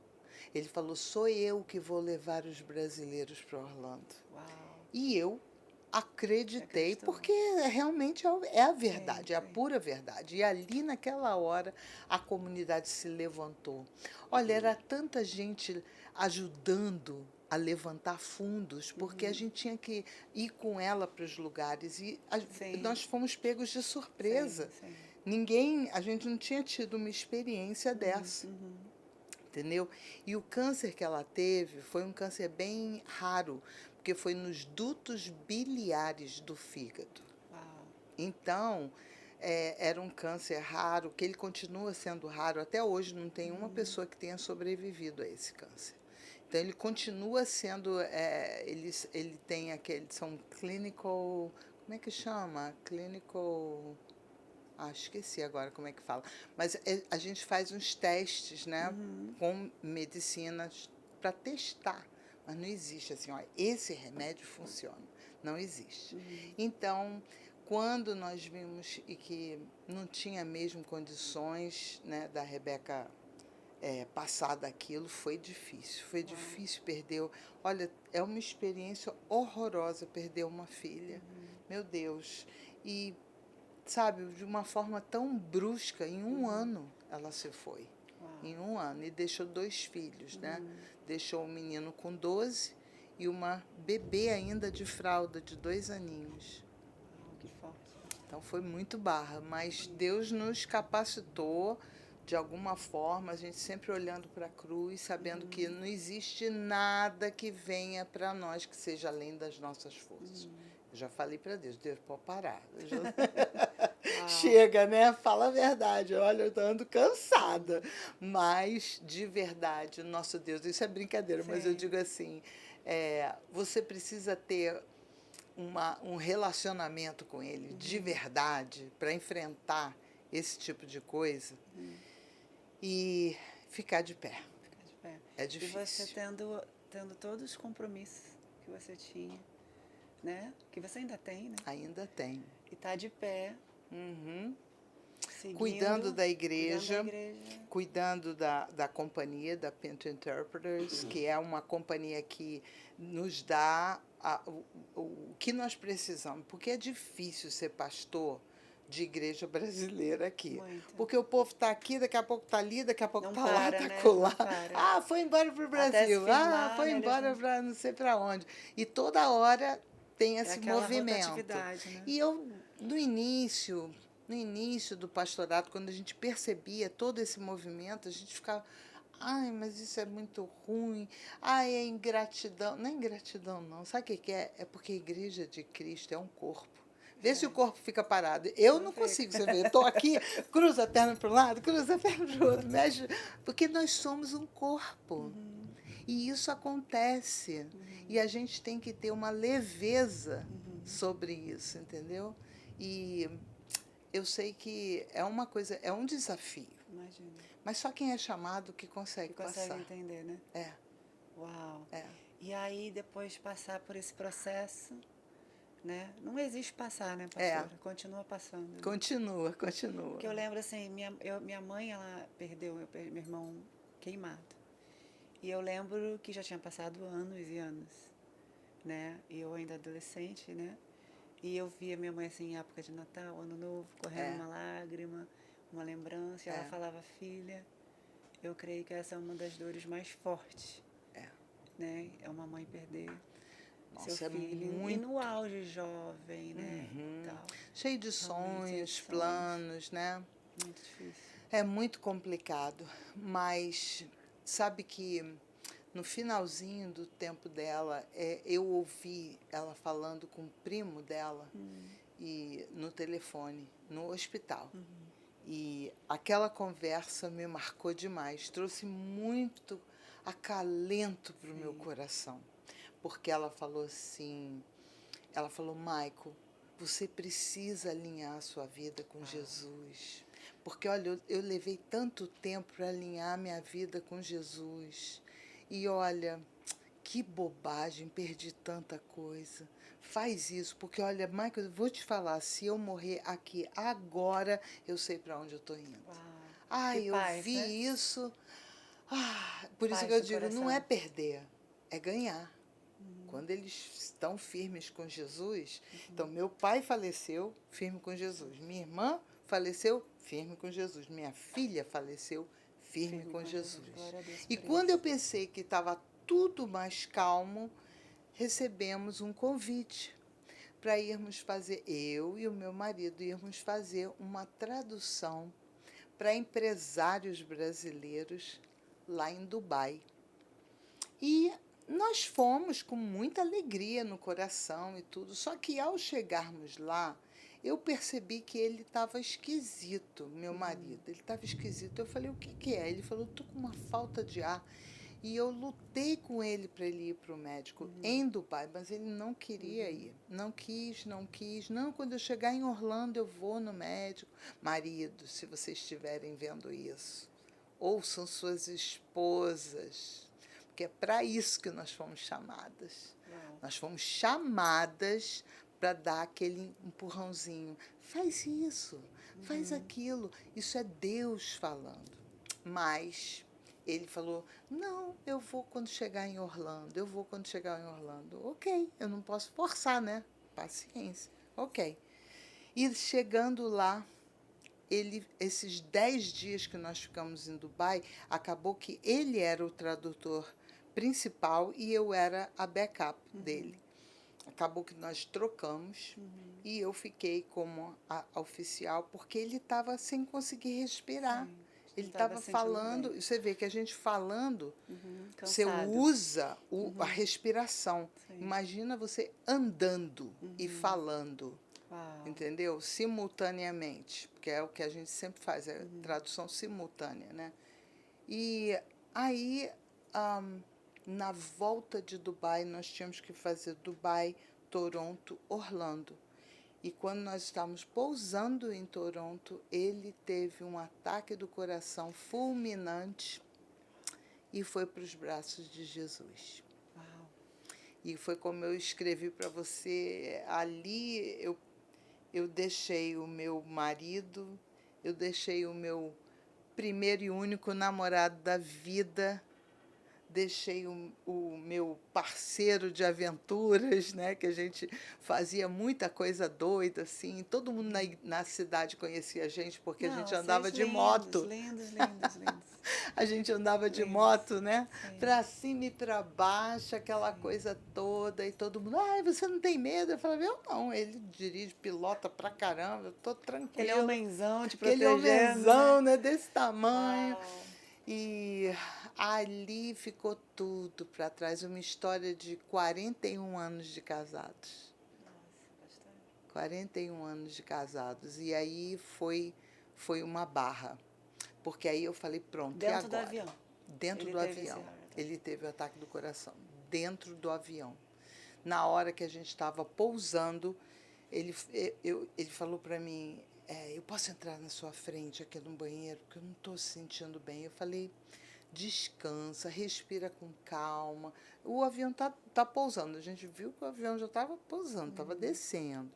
sou eu que vou levar os brasileiros para Orlando. Uau. E eu Acreditei, Acreditou. porque realmente é a verdade, é a Sim. pura verdade. E ali, naquela hora, a comunidade se levantou. Olha, era tanta gente ajudando a levantar fundos, porque a gente tinha que ir com ela para os lugares. E Sim, nós fomos pegos de sim, surpresa. sim. Ninguém, a gente não tinha tido uma experiência dessa. Entendeu? E o câncer que ela teve foi um câncer bem raro, porque foi nos dutos biliares do fígado. Uau. Então, era um câncer raro, que ele continua sendo raro. Até hoje não tem uma pessoa que tenha sobrevivido a esse câncer. Então, ele continua sendo. Ele tem aqueles. São clinical. Como é que chama? Clinical. Ah, esqueci agora como é que fala. Mas a gente faz uns testes, né, com medicinas para testar. Mas não existe assim, ó, esse remédio funciona. Não existe. Então, quando nós vimos e que não tinha mesmo condições, né, da Rebeca passar daquilo, foi difícil. Foi difícil perder. Olha, é uma experiência horrorosa perder uma filha. Meu Deus. E sabe, de uma forma tão brusca, em um ano ela se foi. Uau. Em um ano. E deixou 2 filhos, né? Deixou um menino com 12 e uma bebê ainda de fralda, de 2 aninhos. Uau, que forte. Então foi muito barra, mas Deus nos capacitou de alguma forma, a gente sempre olhando para a cruz, sabendo que não existe nada que venha para nós que seja além das nossas forças. Eu já falei para Deus, Deus, pode parar. Chega, né? Fala a verdade. Olha, eu tô ando cansada. Mas, de verdade, nosso Deus, isso é brincadeira, mas eu Sim. digo assim, você precisa ter um relacionamento com ele de verdade para enfrentar esse tipo de coisa e ficar de pé. Ficar de pé. É E você difícil. tendo todos os compromissos que você tinha, né? Que você ainda tem, né? Ainda tem. E tá de pé, Uhum. seguindo, Cuidando da cuidando igreja, da igreja. cuidando da companhia, da Pinto Interpreters, que é uma companhia que nos dá o que nós precisamos. Porque é difícil ser pastor de igreja brasileira aqui. Muito. Porque o povo está aqui, daqui a pouco está ali, daqui a pouco Não está lá, para, está né? colar. Não para. Ah, foi embora para o Até se Brasil. Ah, firmar, foi né? Eles embora não... para não sei para onde. E toda hora tem É esse aquela movimento. rotatividade, né? E eu, no início do pastorado, quando a gente percebia todo esse movimento, a gente ficava, ai, mas isso é muito ruim, ai, é ingratidão. Não é ingratidão, não. Sabe o que é? É porque a igreja de Cristo é um corpo. Vê se o corpo fica parado. Eu não fica. consigo, você vê. Estou aqui, cruza a perna para um lado, cruza a perna para o outro, mexe. Porque nós somos um corpo. E isso acontece. E a gente tem que ter uma leveza sobre isso, entendeu? E eu sei que é uma coisa, é um desafio. Imagina. Mas só quem é chamado que consegue Que consegue passar. entender, né? É, Uau. é. E aí, depois de passar por esse processo, né? Não existe passar, né, É. pastora? Continua passando. Né? Continua, continua. Porque eu lembro assim, minha mãe, ela perdeu meu irmão queimado. E eu lembro que já tinha passado anos e anos, né? E eu ainda adolescente, né? E eu via minha mãe assim, em época de Natal, Ano Novo, correndo uma lágrima, uma lembrança. E ela falava, filha, eu creio que essa é uma das dores mais fortes. Né? É uma mãe perder seu filho. Muito... E no auge jovem, né? Tal. Cheio de sonhos, planos, né? Muito difícil. É muito complicado, mas sabe que no finalzinho do tempo dela, eu ouvi ela falando com o primo dela e no telefone, no hospital. E aquela conversa me marcou demais, trouxe muito acalento para o meu coração, porque ela falou assim, Maico, você precisa alinhar a sua vida com Jesus. Porque, olha, eu levei tanto tempo para alinhar minha vida com Jesus. E, olha, que bobagem, perdi tanta coisa. Faz isso, porque, olha, Michael, eu vou te falar, se eu morrer aqui agora, eu sei para onde eu estou indo. Uau. Ai, Que eu paz, vi né? isso. Por isso Paz que eu no digo, não coração. é perder, é ganhar. Quando eles estão firmes com Jesus, então meu pai faleceu, firme com Jesus. Minha irmã faleceu, firme com Jesus. Minha filha faleceu, firme com Jesus. Glória a Deus E por quando isso. eu pensei que estava tudo mais calmo, recebemos um convite para irmos fazer, eu e o meu marido, irmos fazer uma tradução para empresários brasileiros lá em Dubai. E nós fomos com muita alegria no coração e tudo, só que ao chegarmos lá, eu percebi que ele estava esquisito, meu marido. Ele estava esquisito. Eu falei, o que que é? Ele falou, estou com uma falta de ar. E eu lutei com ele para ele ir para o médico em Dubai, mas ele não queria ir. Não quis, não quis. Não, quando eu chegar em Orlando, eu vou no médico. Marido, se vocês estiverem vendo isso, ouçam suas esposas, porque é para isso que nós fomos chamadas. Nós fomos chamadas para dar aquele empurrãozinho. Faz isso, faz aquilo. Isso é Deus falando. Mas ele falou, não, eu vou quando chegar em Orlando, eu vou quando chegar em Orlando. Ok, eu não posso forçar, né? Paciência. Ok. E chegando lá, esses 10 dias que nós ficamos em Dubai, acabou que ele era o tradutor principal e eu era a backup dele. Acabou que nós trocamos e eu fiquei como a oficial, porque ele estava sem conseguir respirar. Sim, Ele não tava estava se sentindo falando, bem. você vê que a gente falando, você Cansado. usa a respiração. Sim. Imagina você andando e falando. Uau. Entendeu? Simultaneamente, porque é o que a gente sempre faz, é tradução simultânea, né? E aí, na volta de Dubai, nós tínhamos que fazer Dubai, Toronto, Orlando. E quando nós estávamos pousando em Toronto, ele teve um ataque do coração fulminante e foi para os braços de Jesus. Uau. E foi como eu escrevi para você, ali eu deixei o meu marido, eu deixei o meu primeiro e único namorado da vida, deixei o meu parceiro de aventuras, né? Que a gente fazia muita coisa doida, assim. Todo mundo na cidade conhecia a gente, porque a gente Não, andava vocês de lindos, moto. lindos, lindos, lindos. A gente andava de Lindos. moto, né? Sim. Para cima e para baixo, aquela coisa toda, e todo mundo, ai, você não tem medo? Eu falava, eu não, ele dirige, pilota pra caramba, eu tô tranquilo. Aquele homenzão te Aquele protegendo, homenzão, né? Desse tamanho. Uau. E ali ficou tudo para trás, uma história de 41 anos de casados. Nossa, bastante. 41 anos de casados. E aí foi uma barra. Porque aí eu falei, pronto, e Dentro do agora? avião. Dentro Ele do teve avião. esse ataque. Ele teve o ataque do coração. Dentro do avião. Na hora que a gente estava pousando, ele falou para mim, eu posso entrar na sua frente aqui no banheiro, porque eu não estou sentindo bem. Eu falei, descansa, respira com calma. O avião tá pousando. A gente viu que o avião já estava pousando, estava descendo.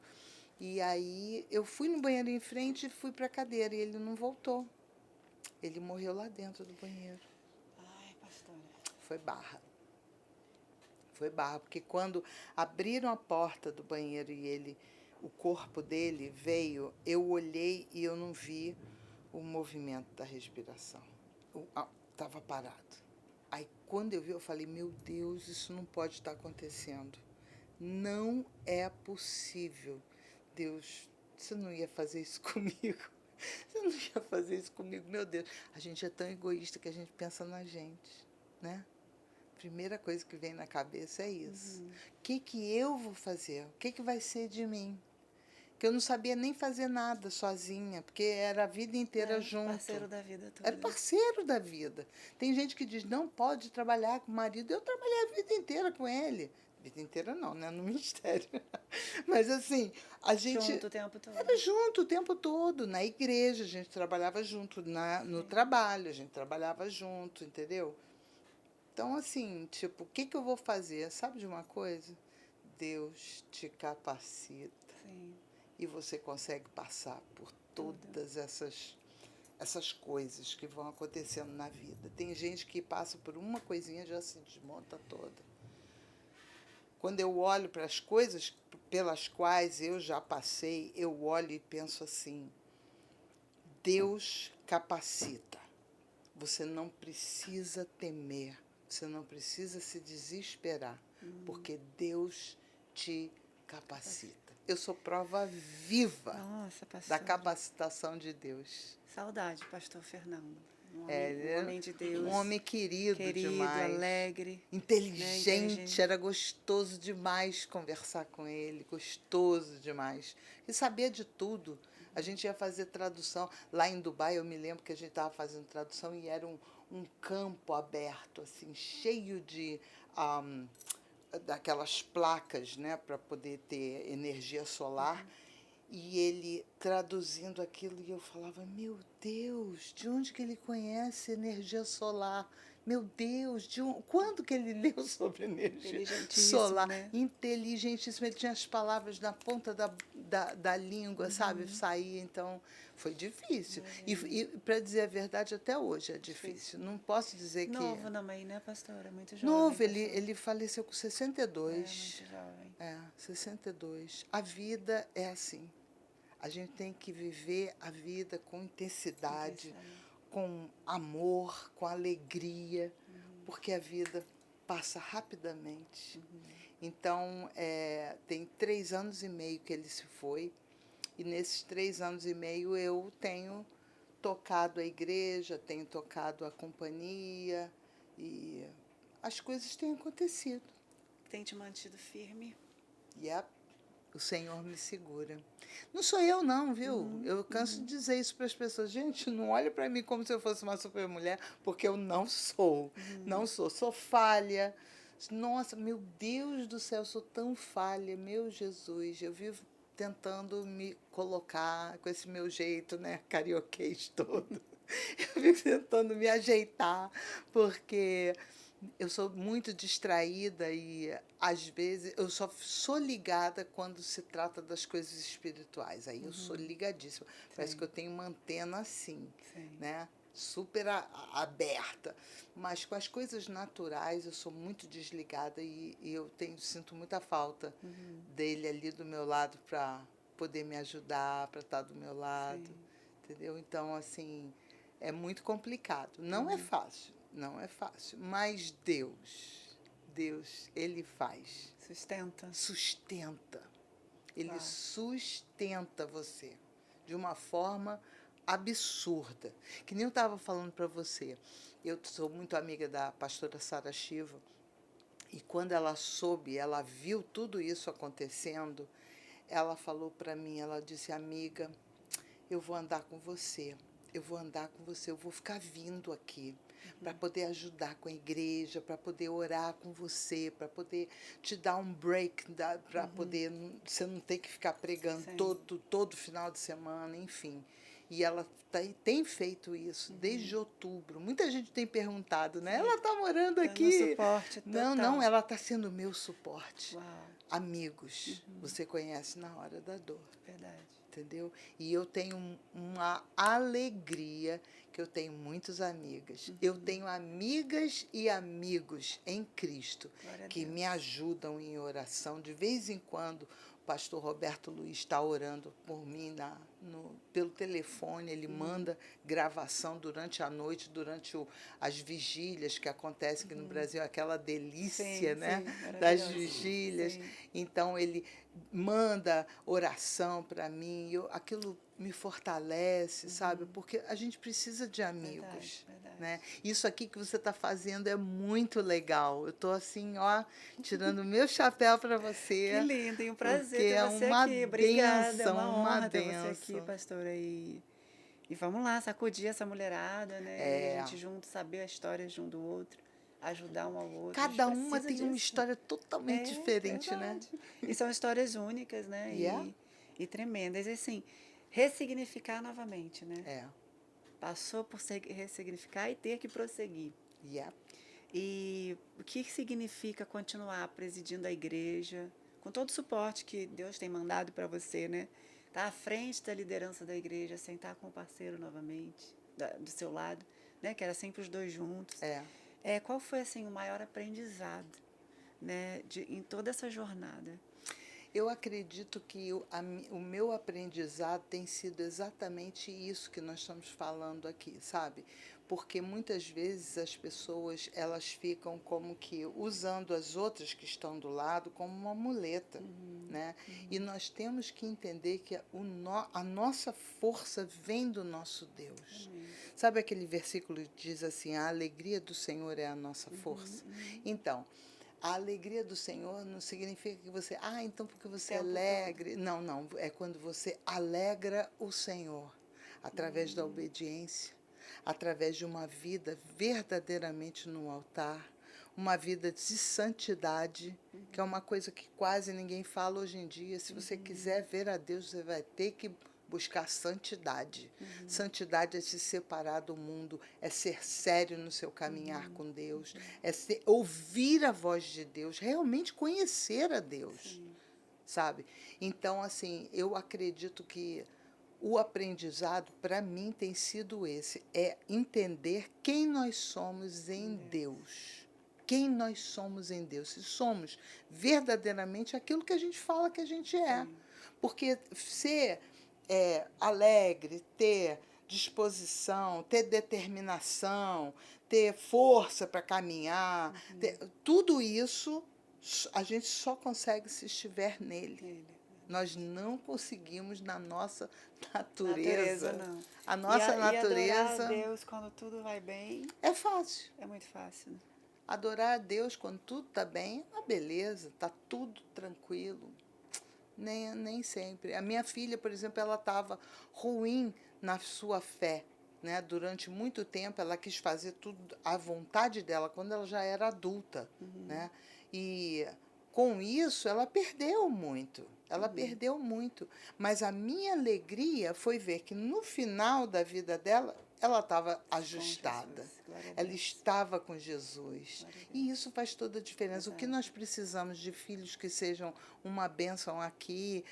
E aí eu fui no banheiro em frente e fui para a cadeira e ele não voltou. Ele morreu lá dentro do banheiro. Ai, pastora. Foi barra. Foi barra, porque quando abriram a porta do banheiro e o corpo dele veio, eu olhei e eu não vi o movimento da respiração. Estava parado. Aí, quando eu vi, eu falei, meu Deus, isso não pode estar acontecendo. Não é possível. Deus, você não ia fazer isso comigo. Você não ia fazer isso comigo. Meu Deus, a gente é tão egoísta que a gente pensa na gente, né? Primeira coisa que vem na cabeça é isso. O que eu vou fazer? O que vai ser de mim? Que eu não sabia nem fazer nada sozinha, porque era a vida inteira junto. Parceiro da vida toda. Era parceiro da vida. Tem gente que diz, não pode trabalhar com o marido. Eu trabalhei a vida inteira com ele. Vida inteira não, né? No ministério. Mas assim, a gente... Junto o tempo todo. Era junto o tempo todo. Na igreja, a gente trabalhava junto. No trabalho, a gente trabalhava junto, entendeu? Então, assim, tipo, o que eu vou fazer? Sabe de uma coisa? Deus te capacita. Sim. E você consegue passar por todas essas coisas que vão acontecendo na vida. Tem gente que passa por uma coisinha e já se desmonta toda. Quando eu olho para as coisas pelas quais eu já passei, eu olho e penso assim: Deus capacita. Você não precisa temer, você não precisa se desesperar, porque Deus te capacita. Eu sou prova viva Nossa, da pastora. capacitação de Deus. Saudade, pastor Fernando. Ele Um era homem de Deus. um homem querido demais, alegre. inteligente, era gostoso demais conversar com ele, gostoso demais. E sabia de tudo. A gente ia fazer tradução. Lá em Dubai, eu me lembro que a gente estava fazendo tradução e era um campo aberto, assim, cheio de daquelas placas, né, para poder ter energia solar. E ele traduzindo aquilo, e eu falava: meu Deus, de onde que ele conhece energia solar? Meu Deus, quando que ele leu sobre energia Inteligentíssimo, solar? né? Inteligentíssimo, ele tinha as palavras na ponta da língua, sabe? Saía, então foi difícil. E para dizer a verdade, até hoje é difícil. Não posso dizer que... Novo também, né, pastora? Muito jovem. Novo, pastor. ele faleceu com 62. Muito jovem. 62. A vida é assim. A gente tem que viver a vida com intensidade, com amor, com alegria, porque a vida passa rapidamente. Então, tem 3 anos e meio que ele se foi, e nesses 3 anos e meio eu tenho tocado a igreja, tenho tocado a companhia, e as coisas têm acontecido. Tem te mantido firme. Yep. O Senhor me segura. Não sou eu, não, viu? Eu canso de dizer isso para as pessoas. Gente, não olhe para mim como se eu fosse uma supermulher, porque eu não sou. Não sou. Sou falha. Nossa, meu Deus do céu, eu sou tão falha. Meu Jesus, eu vivo tentando me colocar com esse meu jeito, né, carioquês todo. Eu vivo tentando me ajeitar, porque eu sou muito distraída e, às vezes, eu só sou ligada quando se trata das coisas espirituais. Aí eu sou ligadíssima. Parece que eu tenho uma antena assim, né? Super aberta. Mas com as coisas naturais eu sou muito desligada e eu sinto muita falta dele ali do meu lado para poder me ajudar, para estar do meu lado. Entendeu? Então, assim, é muito complicado. Não é fácil. Não é fácil, mas Deus, Ele faz. Sustenta. Ele sustenta você de uma forma absurda. Que nem eu estava falando para você. Eu sou muito amiga da pastora Sara Shiva, e quando ela soube, ela viu tudo isso acontecendo, ela falou para mim, ela disse: amiga, eu vou andar com você. Eu vou andar com você, eu vou ficar vindo aqui para poder ajudar com a igreja, para poder orar com você, para poder te dar um break, para poder você não ter que ficar pregando todo final de semana, enfim. E ela tem feito isso desde outubro. Muita gente tem perguntado, né? Ela está morando aqui. Suporte total. Não, ela está sendo meu suporte. Uau. Amigos, você conhece na hora da dor. Verdade. Entendeu? E eu tenho uma alegria que eu tenho muitas amigas. Eu tenho amigas e amigos em Cristo que me ajudam em oração. De vez em quando, o pastor Roberto Luiz está orando por mim pelo telefone. Ele manda gravação durante a noite, durante as vigílias que acontecem aqui no Brasil, aquela delícia, né? Das vigílias. Então, ele manda oração para mim, aquilo me fortalece, sabe? Porque a gente precisa de amigos. Verdade. Né? Isso aqui que você está fazendo é muito legal. Eu estou assim, ó, tirando o meu chapéu para você. Que lindo, e um prazer ter você uma aqui. Obrigada, é uma uma honra ter você bênção. aqui, pastora. E vamos lá, sacudir essa mulherada, né? E a gente junto saber a história de um do outro, ajudar um ao outro. Cada uma tem uma história totalmente diferente, verdade. né? E são histórias únicas, né? E tremendas. E assim, ressignificar novamente, né? Passou por ressignificar e ter que prosseguir. E o que significa continuar presidindo a igreja, com todo o suporte que Deus tem mandado para você, né? Estar à frente da liderança da igreja, sentar com o parceiro novamente, do seu lado, né? Que era sempre os dois juntos. Qual foi, assim, o maior aprendizado né, em toda essa jornada? Eu acredito que o meu aprendizado tem sido exatamente isso que nós estamos falando aqui, sabe? Porque muitas vezes as pessoas elas ficam como que usando as outras que estão do lado como uma muleta, né? E nós temos que entender que a nossa força vem do nosso Deus. Sabe aquele versículo que diz assim: a alegria do Senhor é a nossa força? Então, a alegria do Senhor não significa que você, então porque você é alegre. Não, não. É quando você alegra o Senhor através da obediência, através de uma vida verdadeiramente no altar, uma vida de santidade, que é uma coisa que quase ninguém fala hoje em dia. Se você quiser ver a Deus, você vai ter que buscar santidade. Santidade é se separar do mundo, é ser sério no seu caminhar com Deus, é ouvir a voz de Deus, realmente conhecer a Deus, sabe? Então, assim, eu acredito que o aprendizado, para mim, tem sido esse, é entender quem nós somos em Deus. Quem nós somos em Deus. Se somos verdadeiramente aquilo que a gente fala que a gente é. Porque ser alegre, ter disposição, ter determinação, ter força para caminhar, tudo isso a gente só consegue se estiver nele. Nós não conseguimos na nossa natureza. Não. A nossa natureza. E adorar a Deus quando tudo vai bem. É fácil. É muito fácil. Né? Adorar a Deus quando tudo está bem é uma beleza, está tudo tranquilo. Nem sempre. A minha filha, por exemplo, ela estava ruim na sua fé. Né? Durante muito tempo, ela quis fazer tudo à vontade dela, quando ela já era adulta. Né? E com isso, ela perdeu muito. Ela perdeu muito. Mas a minha alegria foi ver que no final da vida dela, ela estava ajustada. Ela estava com Jesus. E isso faz toda a diferença. O que nós precisamos de filhos que sejam uma bênção aqui,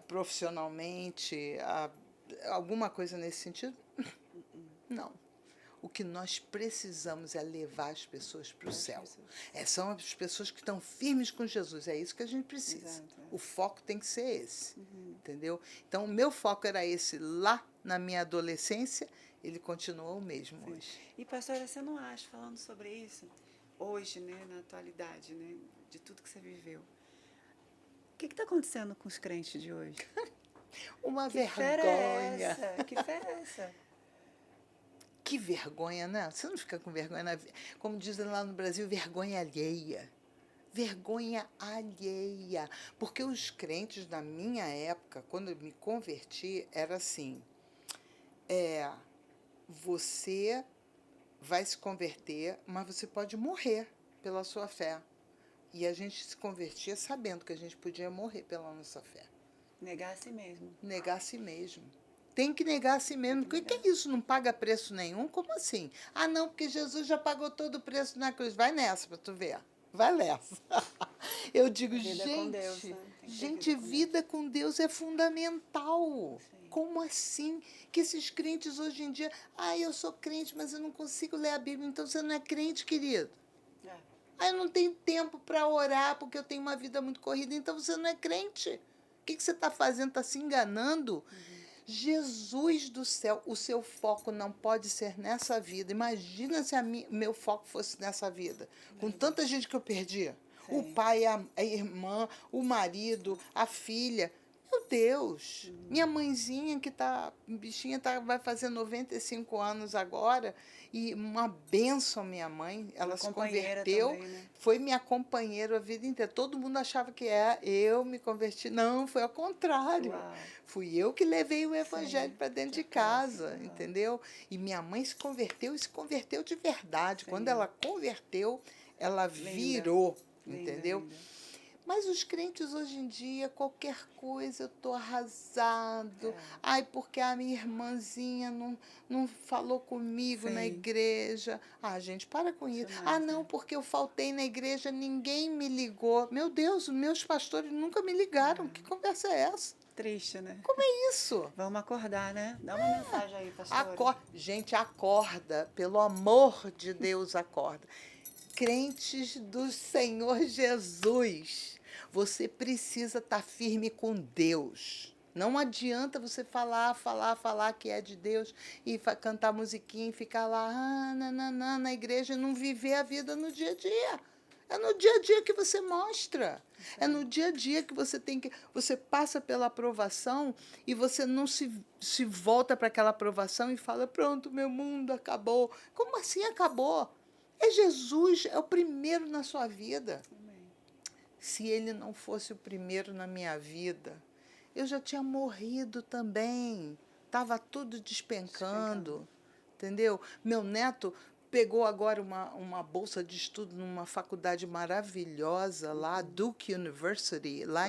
profissionalmente, alguma coisa nesse sentido? Não. O que nós precisamos é levar as pessoas para o céu. São as pessoas que estão firmes com Jesus. É isso que a gente precisa. Exato. O foco tem que ser esse. Entendeu? Então, o meu foco era esse lá na minha adolescência. Ele continua o mesmo hoje. E, pastora, você não acha, falando sobre isso, hoje, né, na atualidade, né, de tudo que você viveu, o que está acontecendo com os crentes de hoje? Uma que vergonha. Fera é essa? Que fera é essa? Que vergonha, né? Você não fica com vergonha, como dizem lá no Brasil, vergonha alheia. Vergonha alheia. Porque os crentes da minha época, quando eu me converti, era assim, você vai se converter, mas você pode morrer pela sua fé. E a gente se convertia sabendo que a gente podia morrer pela nossa fé. Negar a si mesmo. Negar a si mesmo. Tem que negar a si mesmo. O que é isso? Não paga preço nenhum? Como assim? Não, porque Jesus já pagou todo o preço na cruz. Vai nessa para tu ver. Vai nessa. Eu digo, vida com Deus é fundamental. Sim. Como assim? Que esses crentes hoje em dia... eu sou crente, mas eu não consigo ler a Bíblia. Então você não é crente, querido. Eu não tenho tempo para orar porque eu tenho uma vida muito corrida. Então você não é crente. O que você está fazendo? Está se enganando? Jesus do céu, o seu foco não pode ser nessa vida. Imagina se meu foco fosse nessa vida. Com tanta gente que eu perdi. Sim. O pai, a irmã, o marido, a filha. Meu Deus. Minha mãezinha, bichinha vai fazer 95 anos agora. E uma bênção, minha mãe. Ela se converteu. Também, né? Foi minha companheira a vida inteira. Todo mundo achava que eu me converti. Não, foi ao contrário. Uau. Fui eu que levei o evangelho para dentro de casa, entendeu? E minha mãe se converteu de verdade. Sim. Quando ela converteu, ela virou, entendeu? Linda. Mas os crentes hoje em dia, qualquer coisa, eu estou arrasado. Porque a minha irmãzinha não falou comigo na igreja. Gente, para com isso. Não, porque eu faltei na igreja, ninguém me ligou. Meu Deus, meus pastores nunca me ligaram. Que conversa é essa? Triste, né? Como é isso? Vamos acordar, né? Dá uma mensagem aí, pastora. Gente, acorda. Pelo amor de Deus, acorda. crentes do Senhor Jesus. Você precisa estar firme com Deus. Não adianta você falar que é de Deus e cantar musiquinha e ficar lá na igreja e não viver a vida no dia a dia. É no dia a dia que você mostra. É no dia a dia que você passa pela aprovação e você não se volta para aquela aprovação e fala, pronto, meu mundo acabou. Como assim acabou? É Jesus, é o primeiro na sua vida. Amém. Se ele não fosse o primeiro na minha vida, eu já tinha morrido também. Estava tudo despencando, entendeu? Meu neto pegou agora uma bolsa de estudo numa faculdade maravilhosa lá, Duke University, lá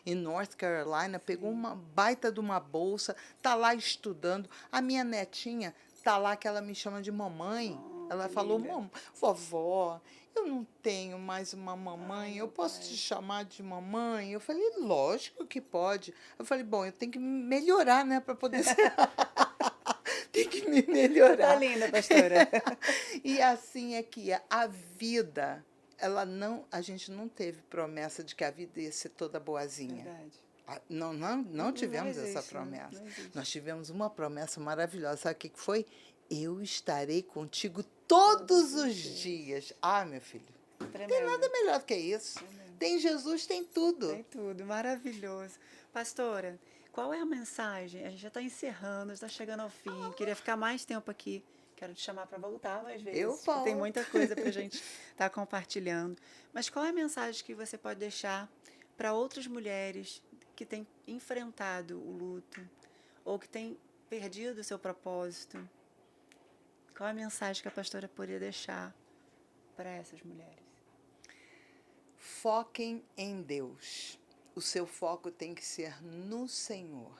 em North Carolina. Pegou uma baita de uma bolsa, está lá estudando. A minha netinha está lá, que ela me chama de mamãe. Ela falou, vovó, eu não tenho mais uma mamãe, eu posso te chamar de mamãe? Eu falei, lógico que pode. Eu falei, bom, eu tenho que melhorar, né, para poder ser... Tem que me melhorar. Tá linda, pastora. E assim é que a vida, a gente não teve promessa de que a vida ia ser toda boazinha. Verdade. Não tivemos existe, essa promessa. não existe. Nós tivemos uma promessa maravilhosa. Sabe o que foi? Eu estarei contigo todos os dias. Ah, meu filho, Tremendo. tem nada melhor do que isso. Tremendo. Tem Jesus, tem tudo. Tem tudo, maravilhoso. Pastora, qual é a mensagem? A gente já está encerrando, está chegando ao fim. Queria ficar mais tempo aqui. Quero te chamar para voltar mais vezes. Eu volto. Tem muita coisa para a gente estar compartilhando. Mas qual é a mensagem que você pode deixar para outras mulheres que têm enfrentado o luto ou que têm perdido o seu propósito? Qual é a mensagem que a pastora poderia deixar para essas mulheres? Foquem em Deus. O seu foco tem que ser no Senhor.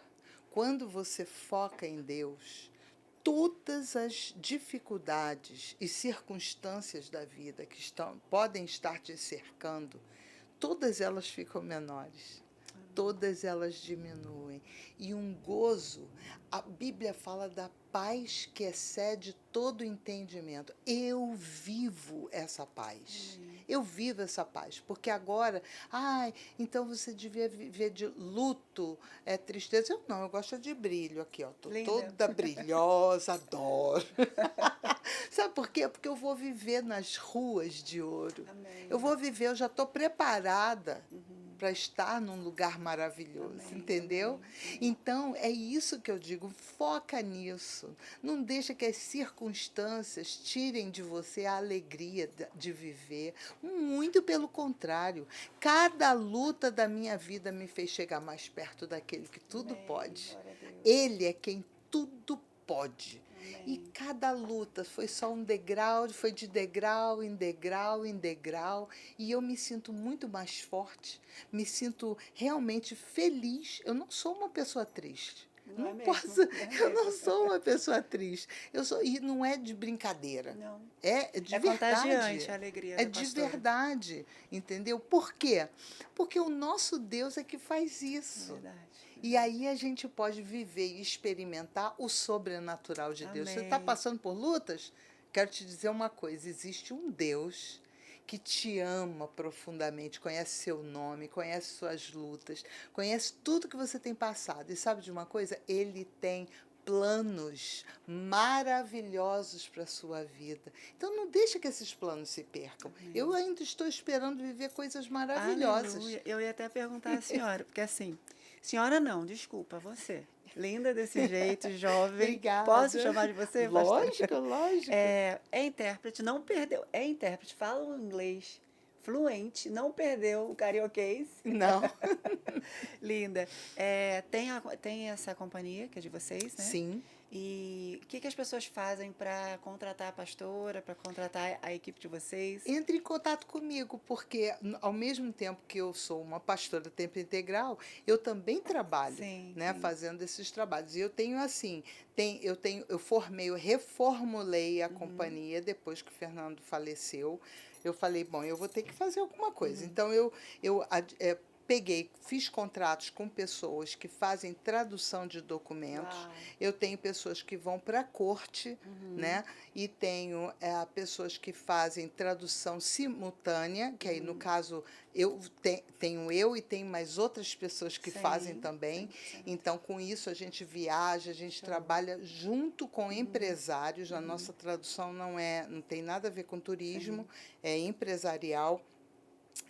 Quando você foca em Deus, todas as dificuldades e circunstâncias da vida que podem estar te cercando, todas elas ficam menores. Todas elas diminuem. E um gozo, a Bíblia fala da paz que excede todo entendimento. Eu vivo essa paz. Eu vivo essa paz. Porque agora, então você devia viver de luto, tristeza. Eu não, eu gosto de brilho aqui, ó. Tô toda brilhosa, adoro. Sabe por quê? Porque eu vou viver nas ruas de ouro. Amém. Eu vou viver, eu já estou preparada para estar num lugar maravilhoso, entendeu? Amém. Então, é isso que eu digo, foca nisso. Não deixa que as circunstâncias tirem de você a alegria de viver. Muito pelo contrário. Cada luta da minha vida me fez chegar mais perto daquele que tudo pode. Ele é quem tudo pode. E cada luta foi só um degrau, foi de degrau em degrau em degrau. E eu me sinto muito mais forte, me sinto realmente feliz. Eu não sou uma pessoa triste. Eu não sou uma pessoa triste. E não é de brincadeira. Não. É de verdade. Contagiante a alegria da de verdade, entendeu? Por quê? Porque o nosso Deus é que faz isso. Verdade. E aí a gente pode viver e experimentar o sobrenatural de Deus. Você está passando por lutas? Quero te dizer uma coisa, existe um Deus que te ama profundamente, conhece seu nome, conhece suas lutas, conhece tudo que você tem passado. E sabe de uma coisa? Ele tem planos maravilhosos para a sua vida. Então, não deixa que esses planos se percam. Eu ainda estou esperando viver coisas maravilhosas. Aleluia. Eu ia até perguntar à senhora, porque assim, senhora não, desculpa, você. Linda desse jeito, jovem. Obrigada. Posso chamar de você? Lógico, lógico. É intérprete, não perdeu. É intérprete, fala o inglês fluente, não perdeu o carioquês. Não. Linda. Tem essa companhia que é de vocês, né? Sim. E o que as pessoas fazem para contratar a pastora, para contratar a equipe de vocês? Entre em contato comigo, porque ao mesmo tempo que eu sou uma pastora tempo integral, eu também trabalho, fazendo esses trabalhos. E eu tenho assim, eu reformulei a companhia depois que o Fernando faleceu. Eu falei, bom, eu vou ter que fazer alguma coisa. Então, fiz contratos com pessoas que fazem tradução de documentos. Uau. Eu tenho pessoas que vão para a corte, né? E tenho pessoas que fazem tradução simultânea, que aí, no caso, tenho eu e tenho mais outras pessoas que fazem também. Sim. Então, com isso, a gente viaja, a gente trabalha junto com empresários. A nossa tradução não tem nada a ver com turismo, é empresarial.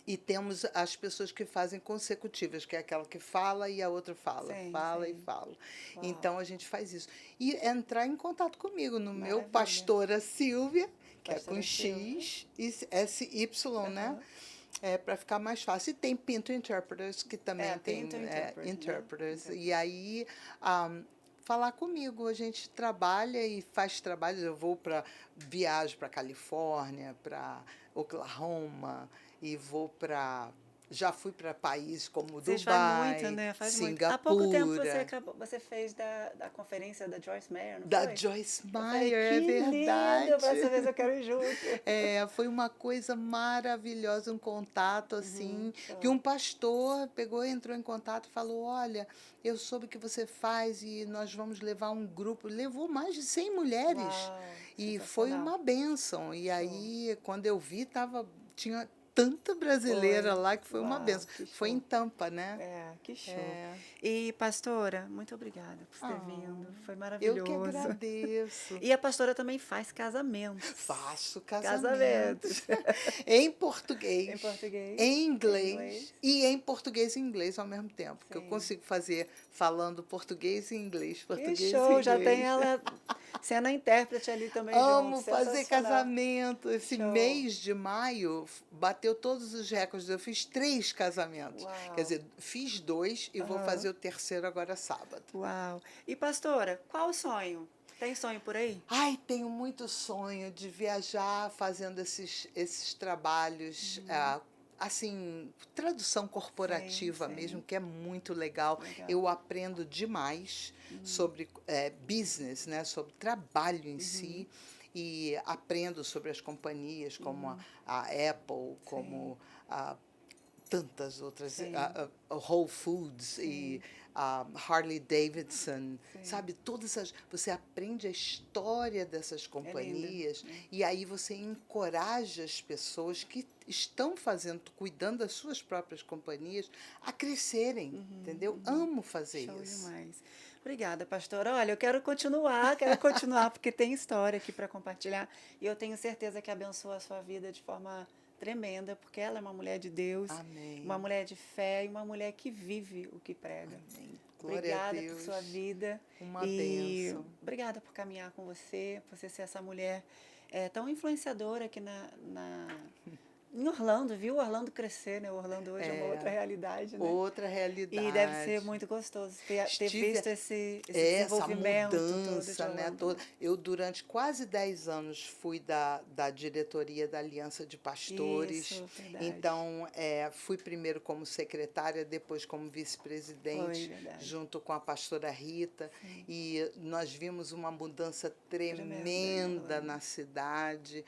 E temos as pessoas que fazem consecutivas, que é aquela que fala e a outra fala, fala e fala. Uau. Então, a gente faz isso. E entrar em contato comigo no meu Maravilha. Pastora Silvia, que é com Pastora X e SY, né? Para ficar mais fácil. E tem Pinto Interpreters, que também tem Pinto interpreters. Né? E aí, falar comigo, a gente trabalha e faz trabalhos. Eu viajo para Califórnia, para Oklahoma, e já fui para países como Vocês Dubai, fazem muito, né? Faz Singapura. Muito. Há pouco tempo você fez da conferência da Joyce Meyer, não da foi? Joyce Eu falei, Meyer, é verdade. Lindo, próxima vez eu quero ir junto. Foi uma coisa maravilhosa, um contato assim, que show. um pastor entrou em contato e falou, olha, eu soube que você faz e nós vamos levar um grupo. Levou mais de 100 mulheres. Uau, E foi sensacional. uma bênção. E aí, quando eu vi, tinha tanta brasileira lá que foi uma Uau, bênção. que Foi show. em Tampa, né? Que show. E, pastora, muito obrigada por ter vindo. Foi maravilhoso. Eu que agradeço. E a pastora também faz casamentos. Faço casamentos. Em português. Em Em inglês. E em português e inglês ao mesmo tempo. Que eu consigo fazer falando português e inglês. Português Que show, e inglês. já tem ela sendo a intérprete ali também. Amo junto. fazer casamento. Esse Show. mês de maio bateu todos os recordes. Eu fiz 3 casamentos. Uau. Quer dizer, fiz 2 e vou fazer o terceiro agora sábado. Uau. E pastora, qual o sonho? Tem sonho por aí? Ai, tenho muito sonho de viajar fazendo esses trabalhos, assim, tradução corporativa mesmo, que é muito legal. Eu aprendo demais sobre business, né, sobre trabalho em si, e aprendo sobre as companhias como a Apple, como tantas outras, a Whole Foods e a Harley Davidson, sabe? Você aprende a história dessas companhias e aí você encoraja as pessoas que estão cuidando das suas próprias companhias a crescerem, entendeu? Amo fazer Show isso. Demais. Obrigada, pastora. Olha, eu quero continuar porque tem história aqui para compartilhar e eu tenho certeza que abençoa a sua vida de forma tremenda, porque ela é uma mulher de Deus, Amém. uma mulher de fé e uma mulher que vive o que prega. Amém. Glória Obrigada a Deus. por sua vida. Uma bênção. Obrigada por caminhar com você, por você ser essa mulher tão influenciadora aqui em Orlando, viu? Orlando crescer, né? Orlando hoje é uma outra realidade, né? Outra realidade. E deve ser muito gostoso ter visto esse desenvolvimento essa mudança, todo de né? Orlando. Eu, durante quase 10 anos, fui da diretoria da Aliança de Pastores. Isso, verdade. Então, fui primeiro como secretária, depois como vice-presidente, junto com a pastora Rita. Sim. E nós vimos uma mudança tremenda na cidade.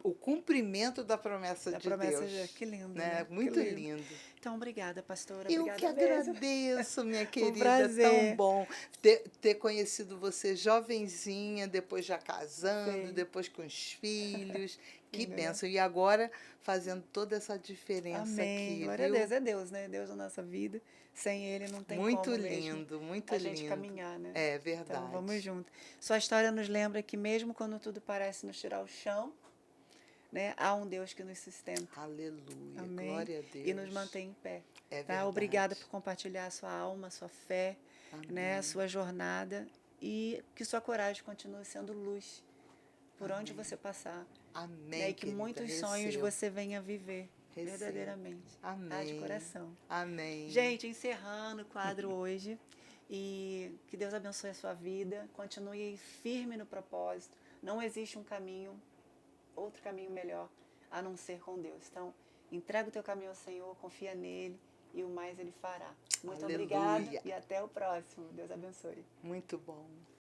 O cumprimento da promessa de Deus. Que lindo, né? né? Muito lindo. Então, obrigada, pastora. Eu Obrigada que agradeço, minha querida. prazer. Tão bom ter conhecido você jovenzinha, depois já casando, depois com os filhos. Que bênção. E agora fazendo toda essa diferença aqui. Glória a Deus. É Deus, né? Deus na nossa vida. Sem Ele não tem muito como lindo, muito a lindo. gente caminhar, né? É verdade. Então, vamos junto. Sua história nos lembra que mesmo quando tudo parece nos tirar o chão, né, há um Deus que nos sustenta. Aleluia. Amém. Glória a Deus. E nos mantém em pé. É tá? verdade. Obrigada por compartilhar a sua alma, a sua fé, né, a sua jornada e que sua coragem continue sendo luz por onde você passar. Amém. Né, e que muitos sonhos você venha viver verdadeiramente. Amém. Tá? De coração. Amém. Gente, encerrando o quadro hoje. E que Deus abençoe a sua vida. Continue firme no propósito. Não existe outro caminho melhor a não ser com Deus. Então, entrega o teu caminho ao Senhor, confia nele e o mais ele fará. Muito obrigada e até o próximo. Deus abençoe. Muito bom.